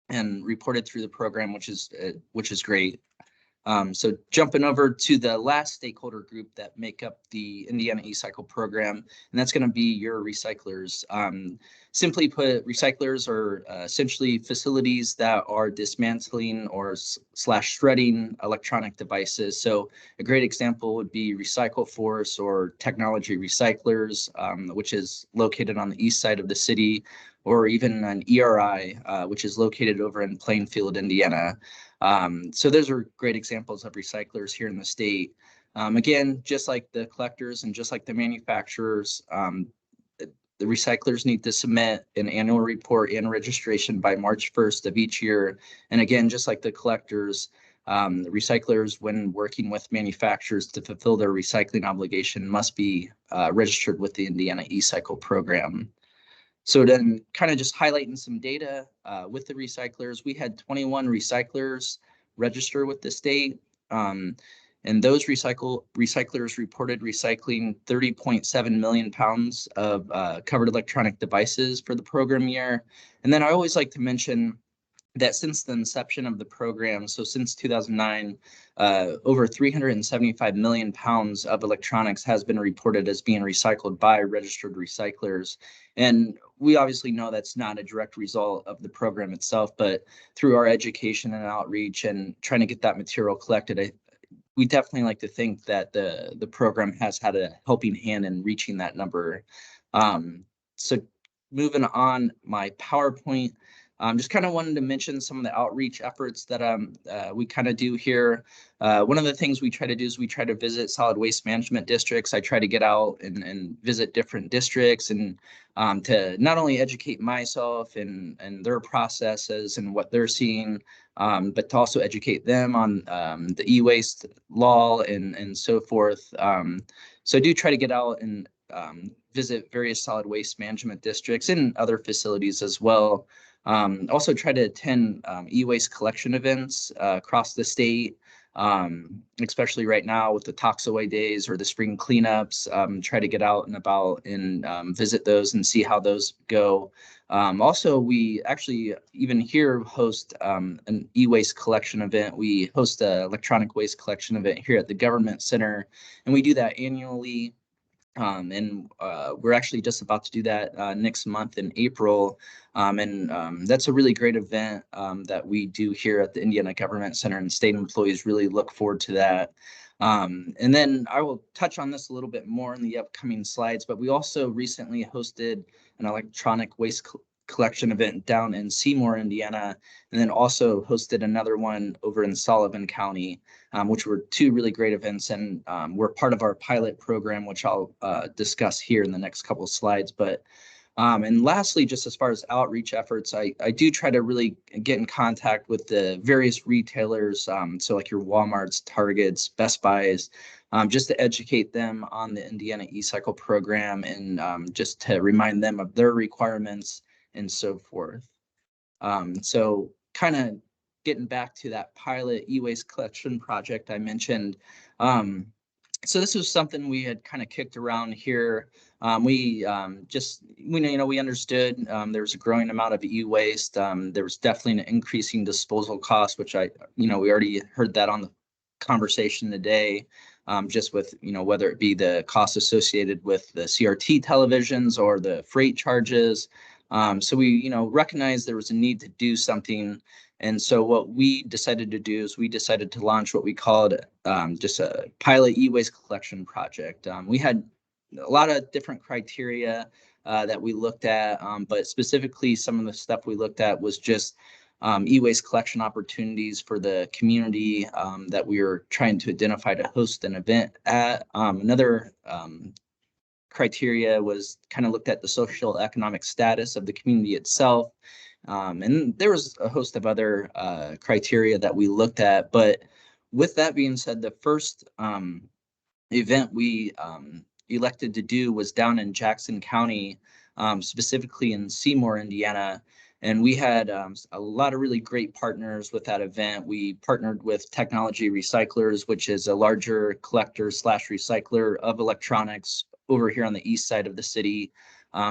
C: and reported through the program, which is great. So jumping over to the last stakeholder group that make up the Indiana e-cycle program, and that's going to be your recyclers. Simply put, recyclers are essentially facilities that are dismantling or slash shredding electronic devices. So a great example would be Recycle Force or Technology Recyclers, which is located on the east side of the city, or even an ERI, which is located over in Plainfield, Indiana. So those are great examples of recyclers here in the state. Again, just like the collectors and just like the manufacturers, the recyclers need to submit an annual report and registration by March 1st of each year. And again, just like the collectors, the recyclers, when working with manufacturers to fulfill their recycling obligation, must be registered with the Indiana e-cycle program. So then kind of just highlighting some data with the recyclers, we had 21 recyclers register with the state. And those recyclers reported recycling 30.7 million pounds of covered electronic devices for the program year. And then I always like to mention that since the inception of the program, so since 2009, over 375 million pounds of electronics has been reported as being recycled by registered recyclers. And we obviously know that's not a direct result of the program itself, but through our education and outreach and trying to get that material collected, we definitely like to think that the program has had a helping hand in reaching that number. So moving on, my PowerPoint, just kind of wanted to mention some of the outreach efforts that we kind of do here. One of the things we try to do is we try to visit solid waste management districts. I try to get out and visit different districts and to not only educate myself and their processes and what they're seeing, but to also educate them on the e-waste law and so forth. So I do try to get out and visit various solid waste management districts and other facilities as well. Also try to attend e-waste collection events across the state, especially right now with the Toxaway days or the spring cleanups. Try to get out and about and visit those and see how those go. Also, we actually even here host an e-waste collection event. We host an electronic waste collection event here at the Government Center, and we do that annually. And we're actually just about to do that next month in April. That's a really great event that we do here at the Indiana Government Center, and state employees really look forward to that. And then I will touch on this a little bit more in the upcoming slides, but we also recently hosted an electronic waste collection event down in Seymour, Indiana, and then also hosted another one over in Sullivan County, which were two really great events, and were part of our pilot program, which I'll discuss here in the next couple of slides. But and lastly, just as far as outreach efforts, I do try to really get in contact with the various retailers, so like your Walmarts, Targets, Best Buys, just to educate them on the Indiana e-cycle program, and just to remind them of their requirements and so forth. So kind of getting back to that pilot e-waste collection project I mentioned. So this was something we had kind of kicked around here. We understood there was a growing amount of e-waste. There was definitely an increasing disposal cost, which we already heard that on the conversation today, just with, whether it be the cost associated with the CRT televisions or the freight charges. So we, recognized there was a need to do something. And so what we decided to do is we decided to launch what we called just a pilot e-waste collection project. We had a lot of different criteria that we looked at, but specifically some of the stuff we looked at was just e-waste collection opportunities for the community that we were trying to identify to host an event at. Another criteria was kind of looked at the social economic status of the community itself. And there was a host of other criteria that we looked at. But with that being said, the first event we elected to do was down in Jackson County, specifically in Seymour, Indiana. And we had a lot of really great partners with that event. We partnered with Technology Recyclers, which is a larger collector / recycler of electronics over here on the east side of the city.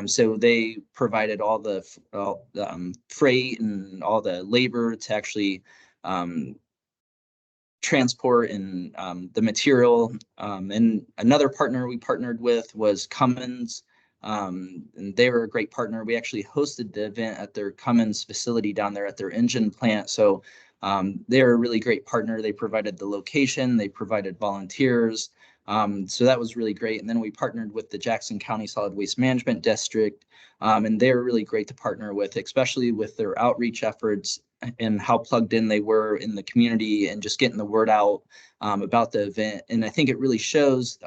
C: So they provided all the freight and all the labor to actually transport and the material. And another partner we partnered with was Cummins. And they were a great partner. We actually hosted the event at their Cummins facility down there at their engine plant. So they're a really great partner. They provided the location, they provided volunteers. So that was really great. And then we partnered with the Jackson County Solid Waste Management District. And they're really great to partner with, especially with their outreach efforts and how plugged in they were in the community and just getting the word out about the event. And I think it really shows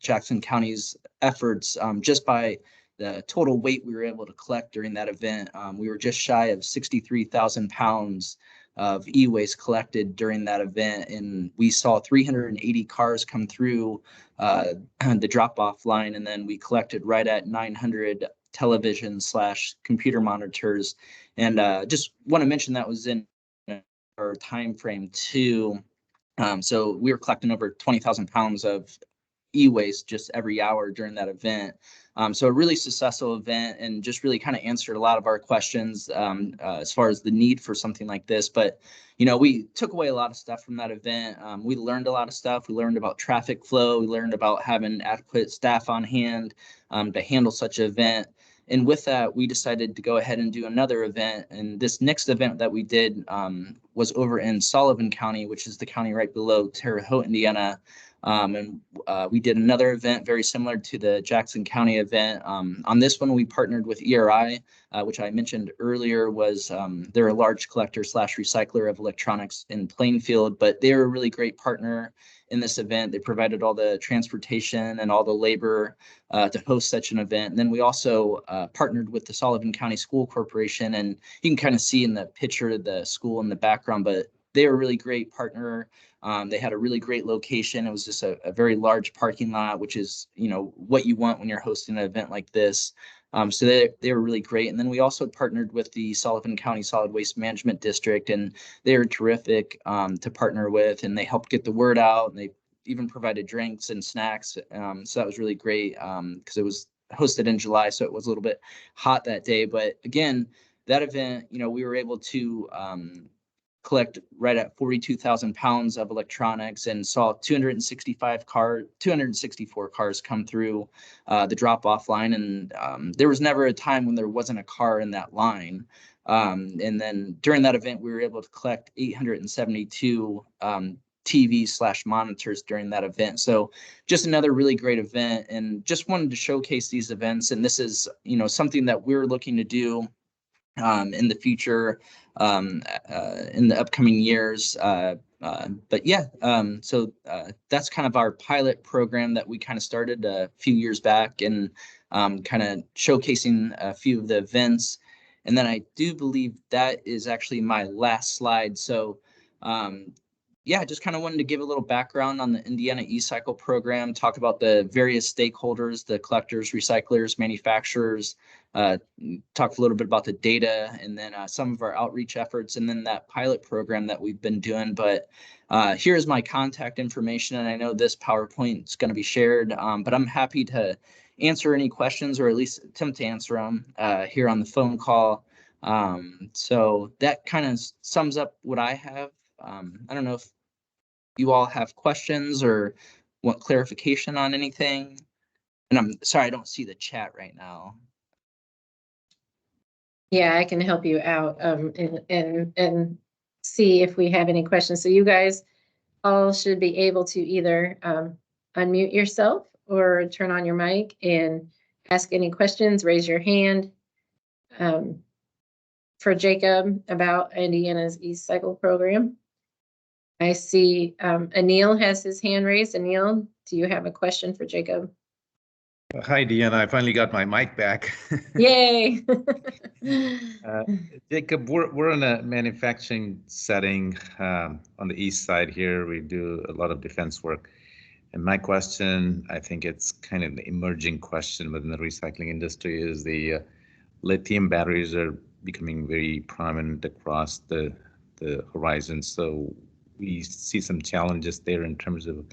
C: Jackson County's efforts just by the total weight we were able to collect during that event. We were just shy of 63,000 pounds of e-waste collected during that event. And we saw 380 cars come through the drop-off line. And then we collected right at 900 television / computer monitors. And just want to mention that was in our time frame too. So we were collecting over 20,000 pounds of e-waste just every hour during that event. So a really successful event, and just really kind of answered a lot of our questions as far as the need for something like this. But, we took away a lot of stuff from that event. We learned a lot of stuff. We learned about traffic flow. We learned about having adequate staff on hand to handle such an event. And with that, we decided to go ahead and do another event. And this next event that we did was over in Sullivan County, which is the county right below Terre Haute, Indiana. And we did another event very similar to the Jackson County event. On this one, we partnered with ERI, which I mentioned earlier was they're a large collector / recycler of electronics in Plainfield, but they're a really great partner in this event. They provided all the transportation and all the labor to host such an event. And then we also partnered with the Sullivan County School Corporation, and you can kind of see in the picture the school in the background, but they were a really great partner. They had a really great location. It was just a very large parking lot, which is, what you want when you're hosting an event like this. So they were really great. And then we also partnered with the Sullivan County Solid Waste Management District, and they were terrific to partner with, and they helped get the word out, and they even provided drinks and snacks. So that was really great because it was hosted in July, so it was a little bit hot that day. But again, that event, we were able to collect right at 42,000 pounds of electronics and saw 264 cars come through the drop-off line. And there was never a time when there wasn't a car in that line. And then during that event, we were able to collect 872 TV/monitors during that event. So just another really great event, and just wanted to showcase these events. And this is, something that we're looking to do in the future, in the upcoming years. But yeah, so that's kind of our pilot program that we kind of started a few years back, and kind of showcasing a few of the events. And then I do believe that is actually my last slide. So yeah, just kind of wanted to give a little background on the Indiana eCycle program, talk about the various stakeholders, the collectors, recyclers, manufacturers, talk a little bit about the data, and then some of our outreach efforts, and then that pilot program that we've been doing. But here's my contact information, and I know this PowerPoint is going to be shared, but I'm happy to answer any questions, or at least attempt to answer them here on the phone call. So that kind of sums up what I have. I don't know if you all have questions or want clarification on anything. And I'm sorry, I don't see the chat right now.
B: Yeah, I can help you out and see if we have any questions. So you guys all should be able to either unmute yourself or turn on your mic and ask any questions, raise your hand. For Jacob about Indiana's eCycle program. I see Anil has his hand raised. Anil, do you have a question for Jacob?
O: Hi, Deanna. I finally got my mic back.
B: Yay!
O: Jacob, we're in a manufacturing setting on the east side here. We do a lot of defense work. And my question, I think it's kind of the emerging question within the recycling industry, is the lithium batteries are becoming very prominent across the horizon. So we see some challenges there in terms of,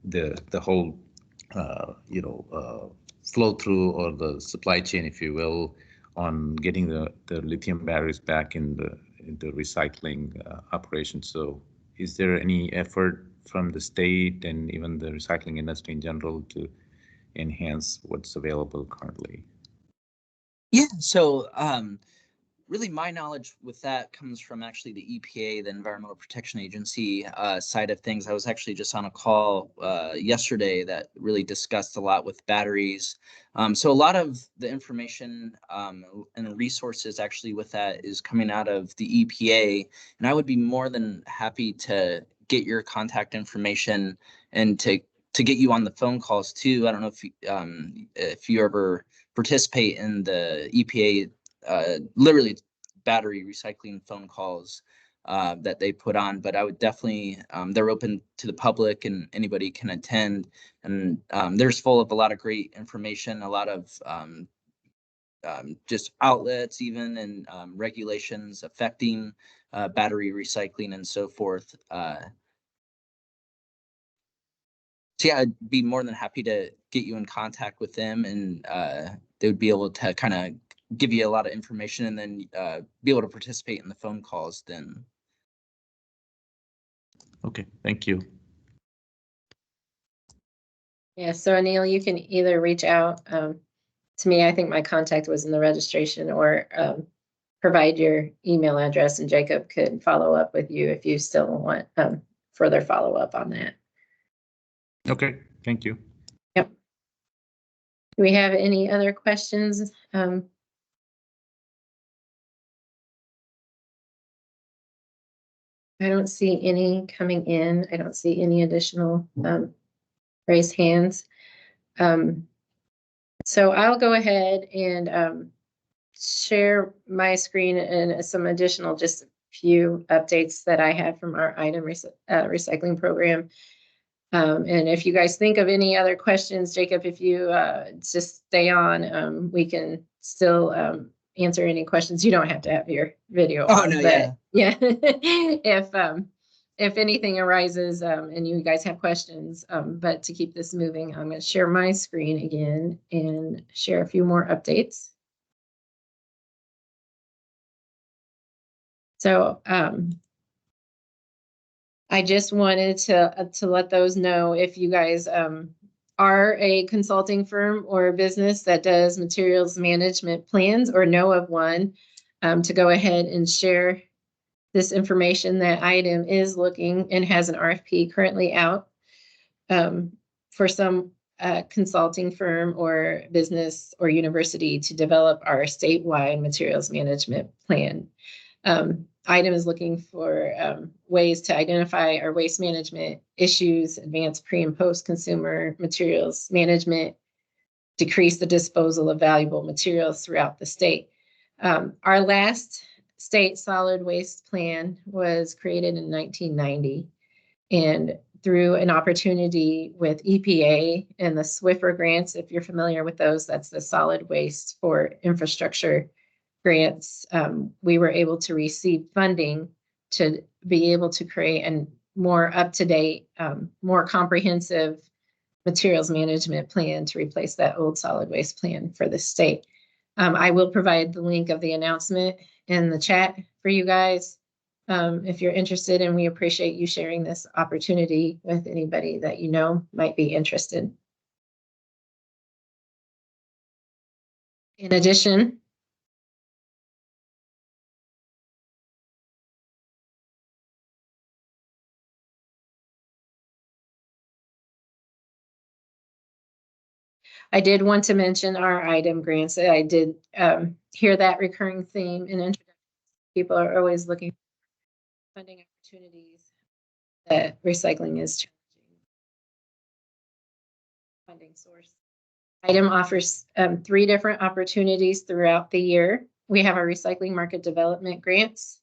O: the whole, flow through, or the supply chain, if you will, on getting the lithium batteries back in the recycling operation. So is there any effort from the state and even the recycling industry in general to enhance what's available currently?
C: Yeah, so really my knowledge with that comes from actually the EPA, the Environmental Protection Agency side of things. I was actually just on a call yesterday that really discussed a lot with batteries. So a lot of the information and resources actually with that is coming out of the EPA, and I would be more than happy to get your contact information and to get you on the phone calls too. I don't know if you ever participate in the EPA literally battery recycling phone calls that they put on, but I would definitely, they're open to the public and anybody can attend. And there's full of a lot of great information, a lot of just outlets even, and regulations affecting battery recycling and so forth. So yeah, I'd be more than happy to get you in contact with them, and they would be able to kind of give you a lot of information, and then be able to participate in the phone calls then.
O: Okay, thank you.
B: Yeah, so Anil, you can either reach out to me. I think my contact was in the registration, or provide your email address, and Jacob could follow up with you if you still want further follow up on that.
O: Okay, thank you.
B: Yep. Do we have any other questions? I don't see any coming in. I don't see any additional raised hands. So I'll go ahead and share my screen and some additional, just a few updates that I have from our item recycling program. And if you guys think of any other questions, Jacob, if you just stay on, we can still answer any questions. You don't have to have your video on,
C: no,
B: but yeah. if anything arises and you guys have questions, but to keep this moving, I'm going to share my screen again and share a few more updates. So I just wanted to let those know, if you guys are a consulting firm or a business that does materials management plans or know of one, to go ahead and share this information. That item is looking and has an RFP currently out for some consulting firm or business or university to develop our statewide materials management plan. Item is looking for ways to identify our waste management issues, advance pre and post consumer materials management, decrease the disposal of valuable materials throughout the state. Our last state solid waste plan was created in 1990, and through an opportunity with EPA and the Swiffer grants, if you're familiar with those, that's the solid waste for infrastructure grants, we were able to receive funding to be able to create a more up-to-date, more comprehensive materials management plan to replace that old solid waste plan for the state. I will provide the link of the announcement in the chat for you guys if you're interested, and we appreciate you sharing this opportunity with anybody that you know might be interested. In addition, I did want to mention our item grants. I did hear that recurring theme in introduction. People are always looking for funding opportunities. That recycling is challenging funding source. Item offers 3 different opportunities throughout the year. We have our recycling market development grants.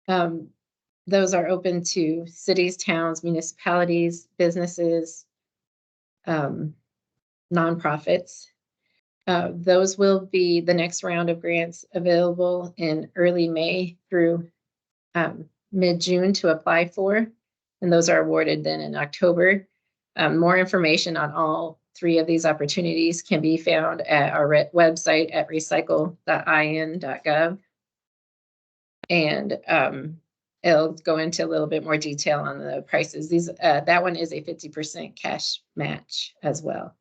B: Those are open to cities, towns, municipalities, businesses, nonprofits. Those will be the next round of grants available in early May through mid-June to apply for, and those are awarded then in October. More information on all 3 of these opportunities can be found at our website at recycle.in.gov. And it'll go into a little bit more detail on the prices. That one is a 50% cash match as well.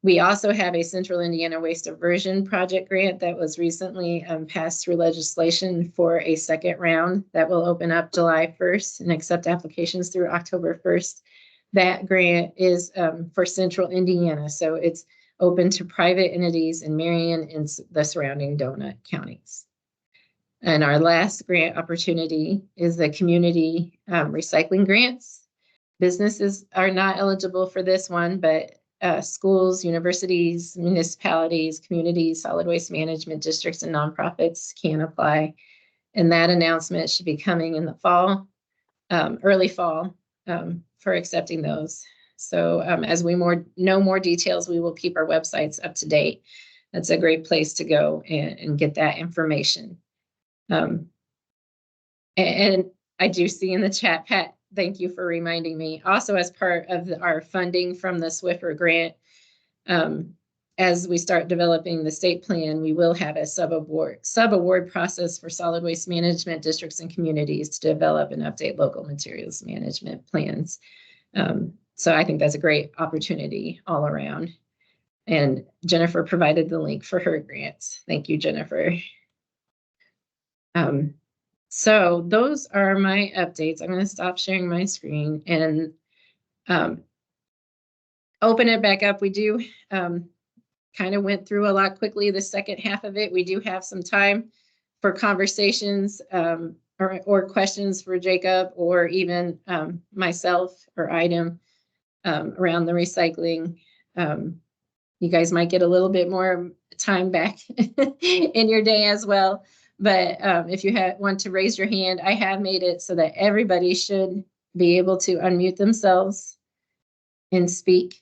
B: We also have a Central Indiana Waste Diversion Project grant that was recently passed through legislation for a second round that will open up July 1st and accept applications through October 1st. That grant is for Central Indiana, so it's open to private entities in Marion and the surrounding donut counties. And our last grant opportunity is the community recycling grants. Businesses are not eligible for this one, but schools, universities, municipalities, communities, solid waste management districts, and nonprofits can apply. And that announcement should be coming in the fall, early fall, for accepting those. So as we know more details, we will keep our websites up to date. That's a great place to go and get that information. And I do see in the chat, Pat, thank you for reminding me. Also, as part of our funding from the Swiffer grant, as we start developing the state plan, we will have a sub-award process for solid waste management districts and communities to develop and update local materials management plans. So I think that's a great opportunity all around. And Jennifer provided the link for her grants. Thank you, Jennifer. So those are my updates. I'm going to stop sharing my screen and open it back up. We do kind of went through a lot quickly the second half of it. We do have some time for conversations or questions for Jacob or even myself or Item around the recycling. You guys might get a little bit more time back in your day as well. But if you want to raise your hand, I have made it so that everybody should be able to unmute themselves and speak.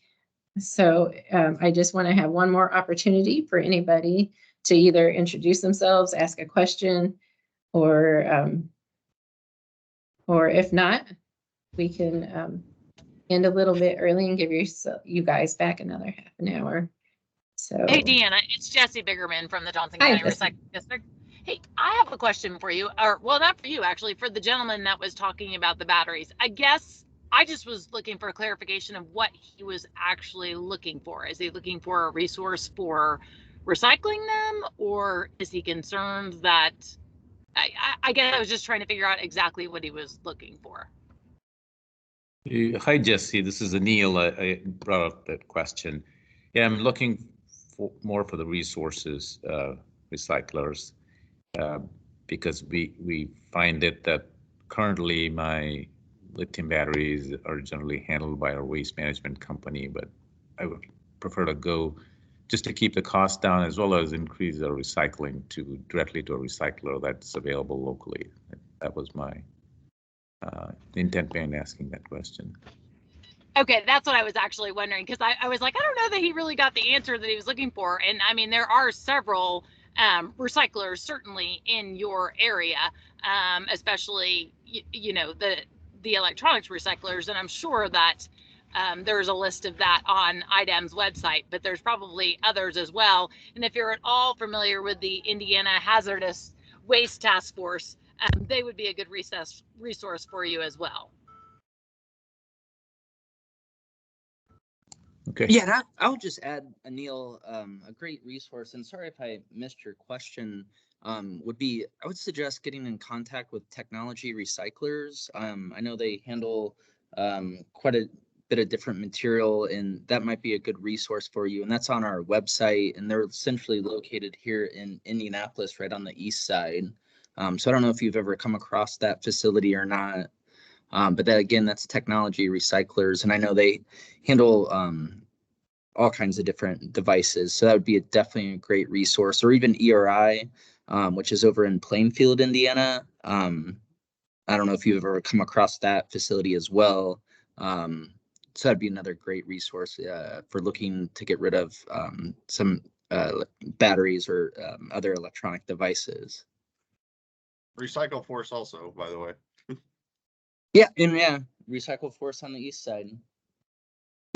B: So I just want to have one more opportunity for anybody to either introduce themselves, ask a question, or if not, we can end a little bit early and give you guys back another half an hour. So.
P: Hey, Deanna, it's Jesse Biggerman from the Johnson
B: Hi,
P: County
B: Jesse.
P: Recycling District. Hey, I have a question for you, or well, not for you, actually, for the gentleman that was talking about the batteries. I guess I just was looking for a clarification of what he was actually looking for. Is he looking for a resource for recycling them, or is he concerned that, I guess I was just trying to figure out exactly what he was looking for.
O: Hi, Jesse. This is Anil. I brought up that question. Yeah, I'm looking more for the resources, recyclers, because we find it that currently my lithium batteries are generally handled by our waste management company, but I would prefer to go just to keep the cost down as well as increase our recycling directly to a recycler that's available locally. That was my intent behind asking that question.
P: Okay, that's what I was actually wondering, because I was like, I don't know that he really got the answer that he was looking for. And I mean, there are several recyclers certainly in your area, especially, you know, the electronics recyclers. And I'm sure that there's a list of that on IDEM's website, but there's probably others as well. And if you're at all familiar with the Indiana Hazardous Waste Task Force, they would be a good resource for you as well.
O: Okay.
C: Yeah, I'll just add, Anil, a great resource, and sorry if I missed your question, would be, I would suggest getting in contact with technology recyclers. I know they handle quite a bit of different material, and that might be a good resource for you. And that's on our website, and they're essentially located here in Indianapolis, right on the east side. So I don't know if you've ever come across that facility or not. But that, again, that's technology recyclers, and I know they handle all kinds of different devices. So that would be definitely a great resource, or even ERI, which is over in Plainfield, Indiana. I don't know if you've ever come across that facility as well. So that'd be another great resource for looking to get rid of some batteries or other electronic devices.
D: Recycle Force also, by the way.
C: Yeah, and yeah, Recycle Force on the east side.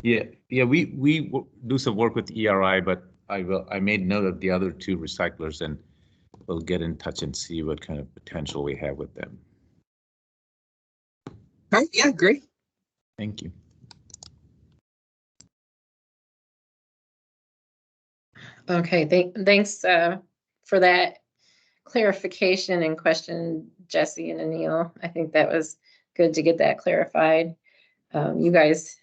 O: Yeah, we do some work with ERI, but I made note of the other two recyclers, and we'll get in touch and see what kind of potential we have with them.
C: All right, yeah, great.
O: Thank you.
B: Okay, thanks for that clarification and question, Jesse and Anil. I think that was good to get that clarified. You guys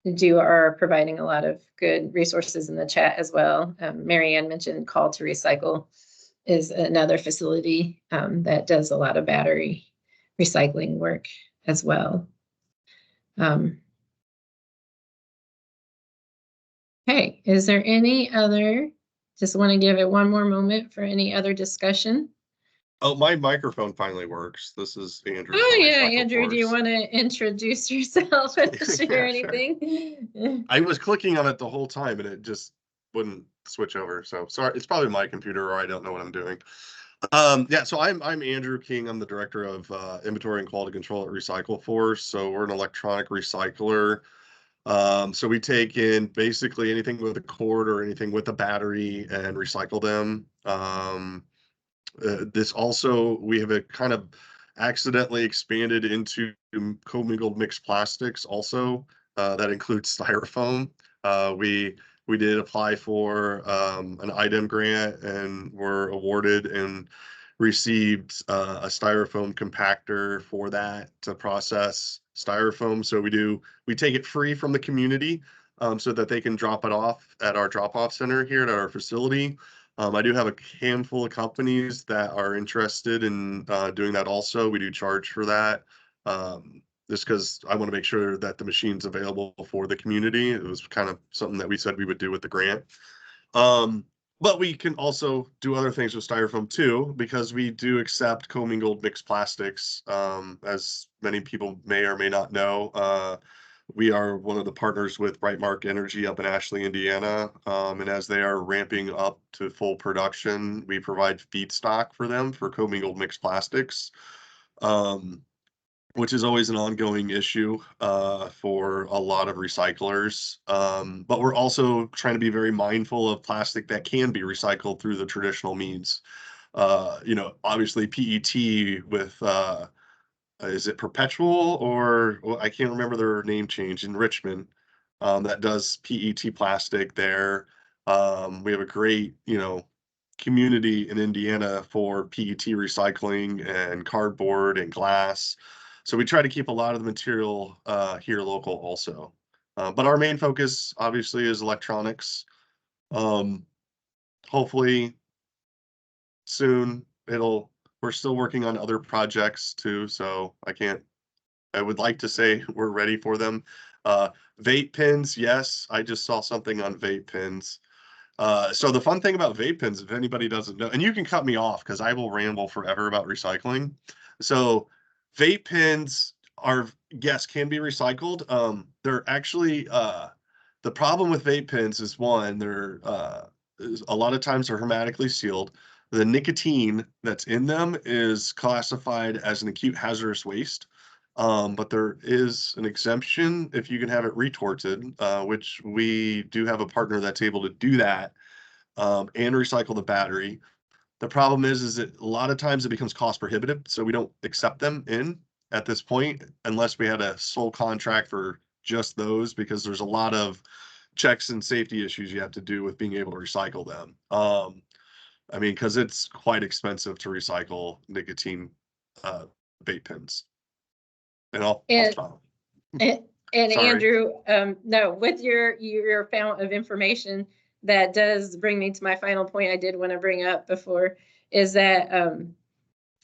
B: are providing a lot of good resources in the chat as well. Marianne mentioned Call to Recycle is another facility that does a lot of battery recycling work as well. Okay, is there any other, just want to give it one more moment for any other discussion?
Q: Oh, my microphone finally works. This is Andrew.
B: Oh yeah, Andrew, do you want to introduce yourself and share
Q: Yeah, sure.
B: anything?
Q: I was clicking on it the whole time and it just wouldn't switch over. So sorry, it's probably my computer or I don't know what I'm doing. Yeah, so I'm Andrew King. I'm the director of inventory and quality control at Recycle Force. So we're an electronic recycler. So we take in basically anything with a cord or anything with a battery and recycle them. This also, we have a kind of accidentally expanded into commingled mixed plastics also. That includes styrofoam. We did apply for an IDEM grant and were awarded and received a styrofoam compactor for that to process styrofoam. So we take it free from the community so that they can drop it off at our drop-off center here at our facility. I do have a handful of companies that are interested in doing that also. We do charge for that just because I want to make sure that the machine's available for the community. It was kind of something that we said we would do with the grant. But we can also do other things with styrofoam too, because we do accept commingled mixed plastics. As many people may or may not know, we are one of the partners with Brightmark Energy up in Ashley, Indiana. And as they are ramping up to full production, we provide feedstock for them for commingled mixed plastics. which is always an ongoing issue for a lot of recyclers. But we're also trying to be very mindful of plastic that can be recycled through the traditional means. Obviously PET with is it Perpetual or well, I can't remember their name change in Richmond that does PET plastic there. We have a great, community in Indiana for PET recycling and cardboard and glass. So we try to keep a lot of the material here local also. But our main focus obviously is electronics. Hopefully soon we're still working on other projects too. So I would like to say we're ready for them. Vape pens, yes, I just saw something on vape pens. So the fun thing about vape pens, if anybody doesn't know, and you can cut me off because I will ramble forever about recycling. So vape pens yes, can be recycled. They're actually the problem with vape pens is one, they're a lot of times they're hermetically sealed. The nicotine that's in them is classified as an acute hazardous waste. But there is an exemption if you can have it retorted, which we do have a partner that's able to do that and recycle the battery. The problem is that a lot of times it becomes cost prohibitive, so we don't accept them in at this point unless we had a sole contract for just those, because there's a lot of checks and safety issues you have to do with being able to recycle them. Because it's quite expensive to recycle nicotine vape pens. And I'll stop.
B: And
Q: Sorry.
B: Andrew, no, with your fount of information, that does bring me to my final point I did want to bring up before, is that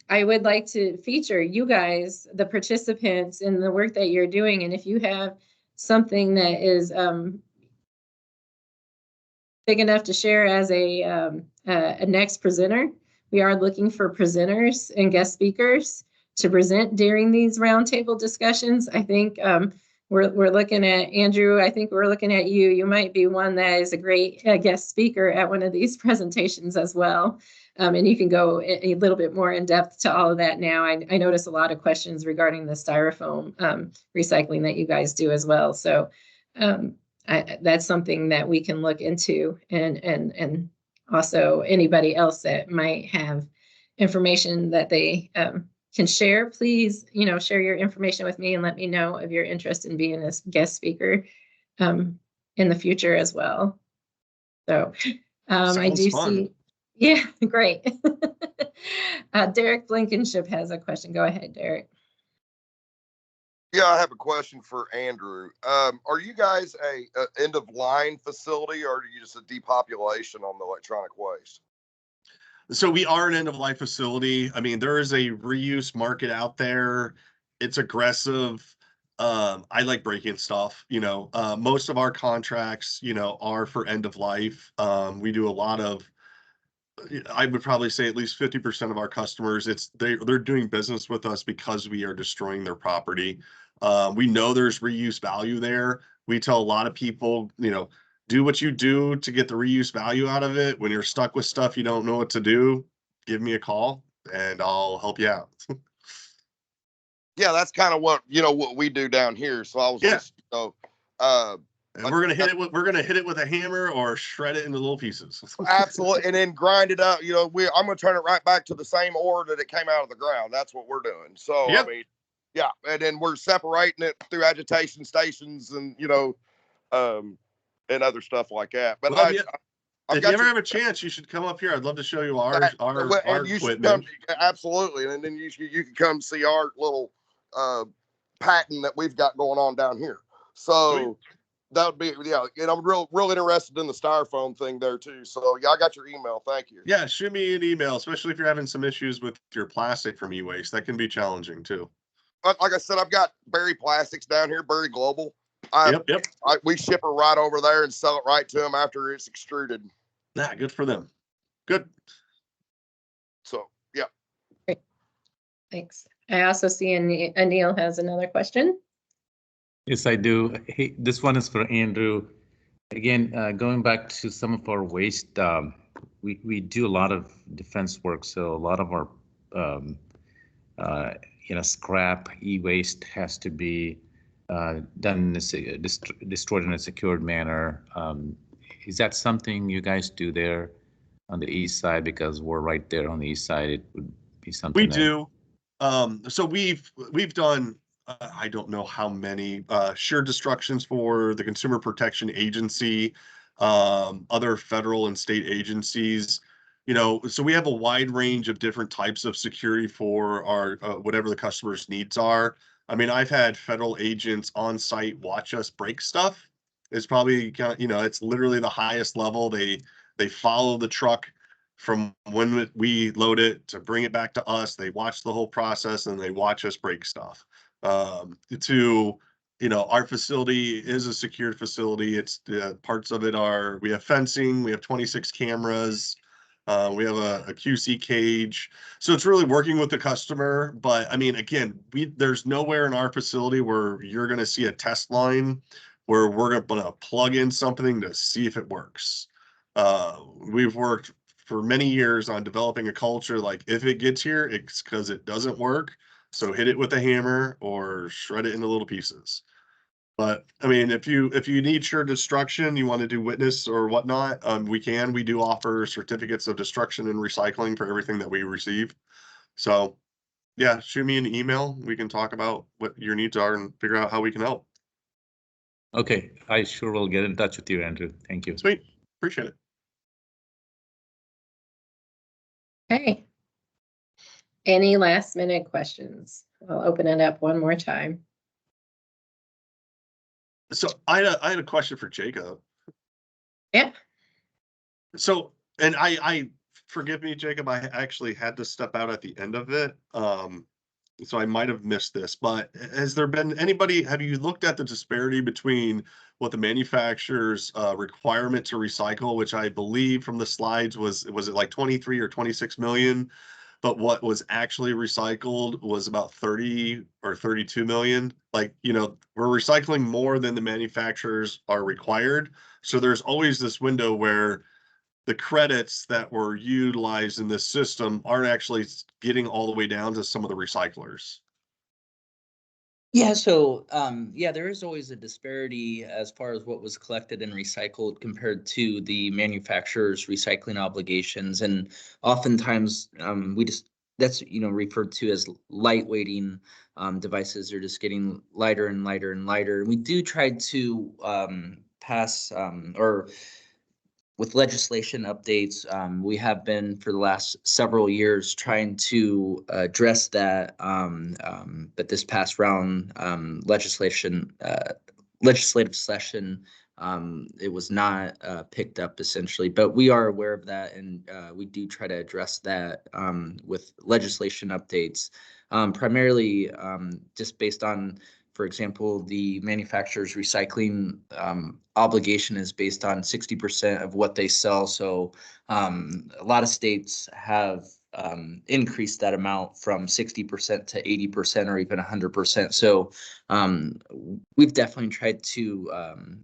B: I would like to feature you guys, the participants, in the work that you're doing. And if you have something that is big enough to share as a next presenter, we are looking for presenters and guest speakers to present during these roundtable discussions. I think we're looking at Andrew. I think we're looking at you. You might be one that is a great guest speaker at one of these presentations as well. And you can go a little bit more in depth to all of that now. I noticed a lot of questions regarding the styrofoam recycling that you guys do as well. So that's something that we can look into, and also anybody else that might have information that they can share, please, share your information with me and let me know of your interest in being a guest speaker in the future as well. So I do see, yeah, great. Derek Blankenship has a question. Go ahead, Derek.
D: Yeah, I have a question for Andrew. Are you guys a end of line facility, or are you just a depopulation on the electronic waste?
Q: So we are an end of life facility. There is a reuse market out there. It's aggressive. I like breaking stuff. Most of our contracts, are for end of life. We do a lot of, I would probably say at least 50% of our customers, they're doing business with us because we are destroying their property. We know there's reuse value there. We tell a lot of people, do what you do to get the reuse value out of it. When you're stuck with stuff you don't know what to do, give me a call and I'll help you out.
D: Yeah, that's kind of what we do down here. So I was just
Q: and we're gonna hit it with a hammer or shred it into little pieces.
D: Absolutely, and then grind it out. I'm gonna turn it right back to the same ore that it came out of the ground. That's what we're doing. So yep. Yeah, and then we're separating it through agitation stations and and other stuff like that. But
Q: if you ever have a chance, you should come up here. I'd love to show you our equipment.
D: Absolutely, and then you can come see our little patent that we've got going on down here. So that would be, and I'm real interested in the styrofoam thing there too. So yeah, I got your email. Thank you.
Q: Yeah, shoot me an email, especially if you're having some issues with your plastic from e-waste. That can be challenging too.
D: Like I said, I've got Berry Plastics down here, Berry Global.
Q: Yep.
D: We ship her right over there and sell it right to them after it's extruded.
Q: Nah, good for them. Good.
D: So, yeah.
B: Great. Thanks. I also see Anil has another question.
O: Yes, I do. Hey, this one is for Andrew. Again, going back to some of our waste, we do a lot of defense work. So a lot of our scrap e-waste has to be done in destroyed in a secured manner. Is that something you guys do there on the east side? Because we're right there on the east side. It would be something
Q: We do. So we've done I don't know how many sure destructions for the Consumer Protection Agency, other federal and state agencies. So we have a wide range of different types of security for our whatever the customer's needs are. I mean, I've had federal agents on site watch us break stuff. It's probably it's literally the highest level. They follow the truck from when we load it to bring it back to us. They watch the whole process and they watch us break stuff. Our facility is a secured facility. It's parts of it are, we have fencing, we have 26 cameras, we have a QC cage. So it's really working with the customer. But I mean, again, there's nowhere in our facility where you're going to see a test line where we're going to plug in something to see if it works. We've worked for many years on developing a culture, like if it gets here, it's because it doesn't work. So hit it with a hammer or shred it into little pieces. But I mean, if you need sure destruction, you want to do witness or whatnot, we do offer certificates of destruction and recycling for everything that we receive. So yeah, shoot me an email. We can talk about what your needs are and figure out how we can help.
O: Okay, I sure will get in touch with you, Andrew. Thank you.
Q: Sweet, appreciate it.
B: Okay. Any last minute questions? I'll open it up one more time.
Q: So I had a question for Jacob.
B: Yeah.
Q: So, and I forgive me, Jacob, I actually had to step out at the end of it. So I might have missed this, but has there been have you looked at the disparity between what the manufacturer's requirement to recycle, which I believe from the slides was it like 23 or 26 million, but what was actually recycled was about 30 or 32 million. Like, we're recycling more than the manufacturers are required. So there's always this window where the credits that were utilized in this system aren't actually getting all the way down to some of the recyclers.
C: Yeah, so there is always a disparity as far as what was collected and recycled compared to the manufacturer's recycling obligations. And oftentimes that's referred to as lightweighting devices are just getting lighter and lighter and lighter. And we do try to pass or with legislation updates, we have been for the last several years trying to address that. But this past round legislative session, it was not picked up essentially. But we are aware of that, and we do try to address that with legislation updates, primarily just based on, for example, the manufacturer's recycling obligation is based on 60% of what they sell. So a lot of states have increased that amount from 60% to 80% or even 100%. So we've definitely tried to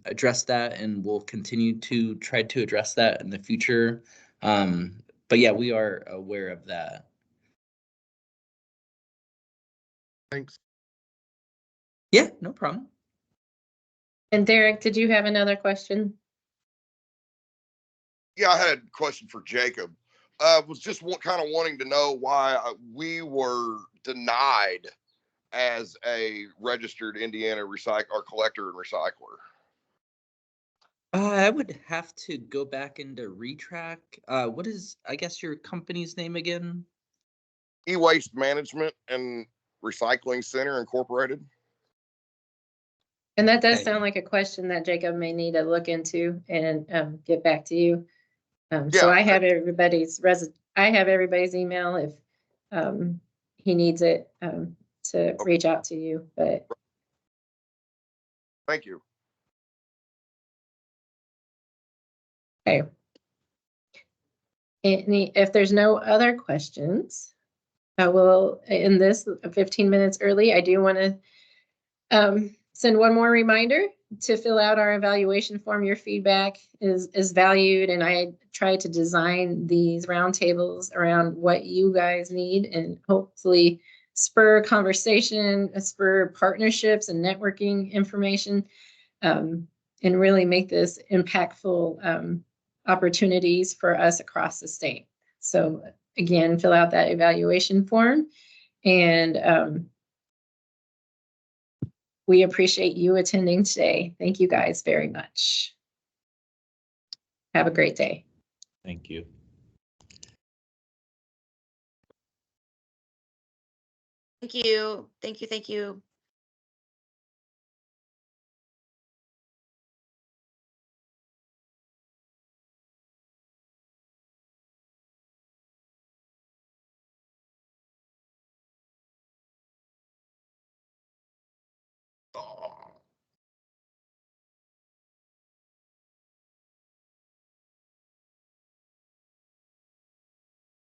C: address that, and we'll continue to try to address that in the future. But yeah, we are aware of that.
Q: Thanks.
C: Yeah, no problem.
B: And Derek, did you have another question?
D: Yeah, I had a question for Jacob. Was just kind of wanting to know why we were denied as a registered Indiana collector and recycler.
C: I would have to go back into retrack. What is, I guess, your company's name again?
D: E-Waste Management and Recycling Center Incorporated.
B: And that does sound like a question that Jacob may need to look into and get back to you. So I have everybody's email if he needs it to reach out to you. But
D: thank you.
B: Okay. If there's no other questions, I will end this 15 minutes early. I do want to send one more reminder to fill out our evaluation form. Your feedback is valued, and I try to design these roundtables around what you guys need and hopefully spur conversation, spur partnerships and networking information, and really make this impactful opportunities for us across the state. So again, fill out that evaluation form, and we appreciate you attending today. Thank you guys very much. Have a great day.
O: Thank you.
R: Thank you. Thank you. Thank you.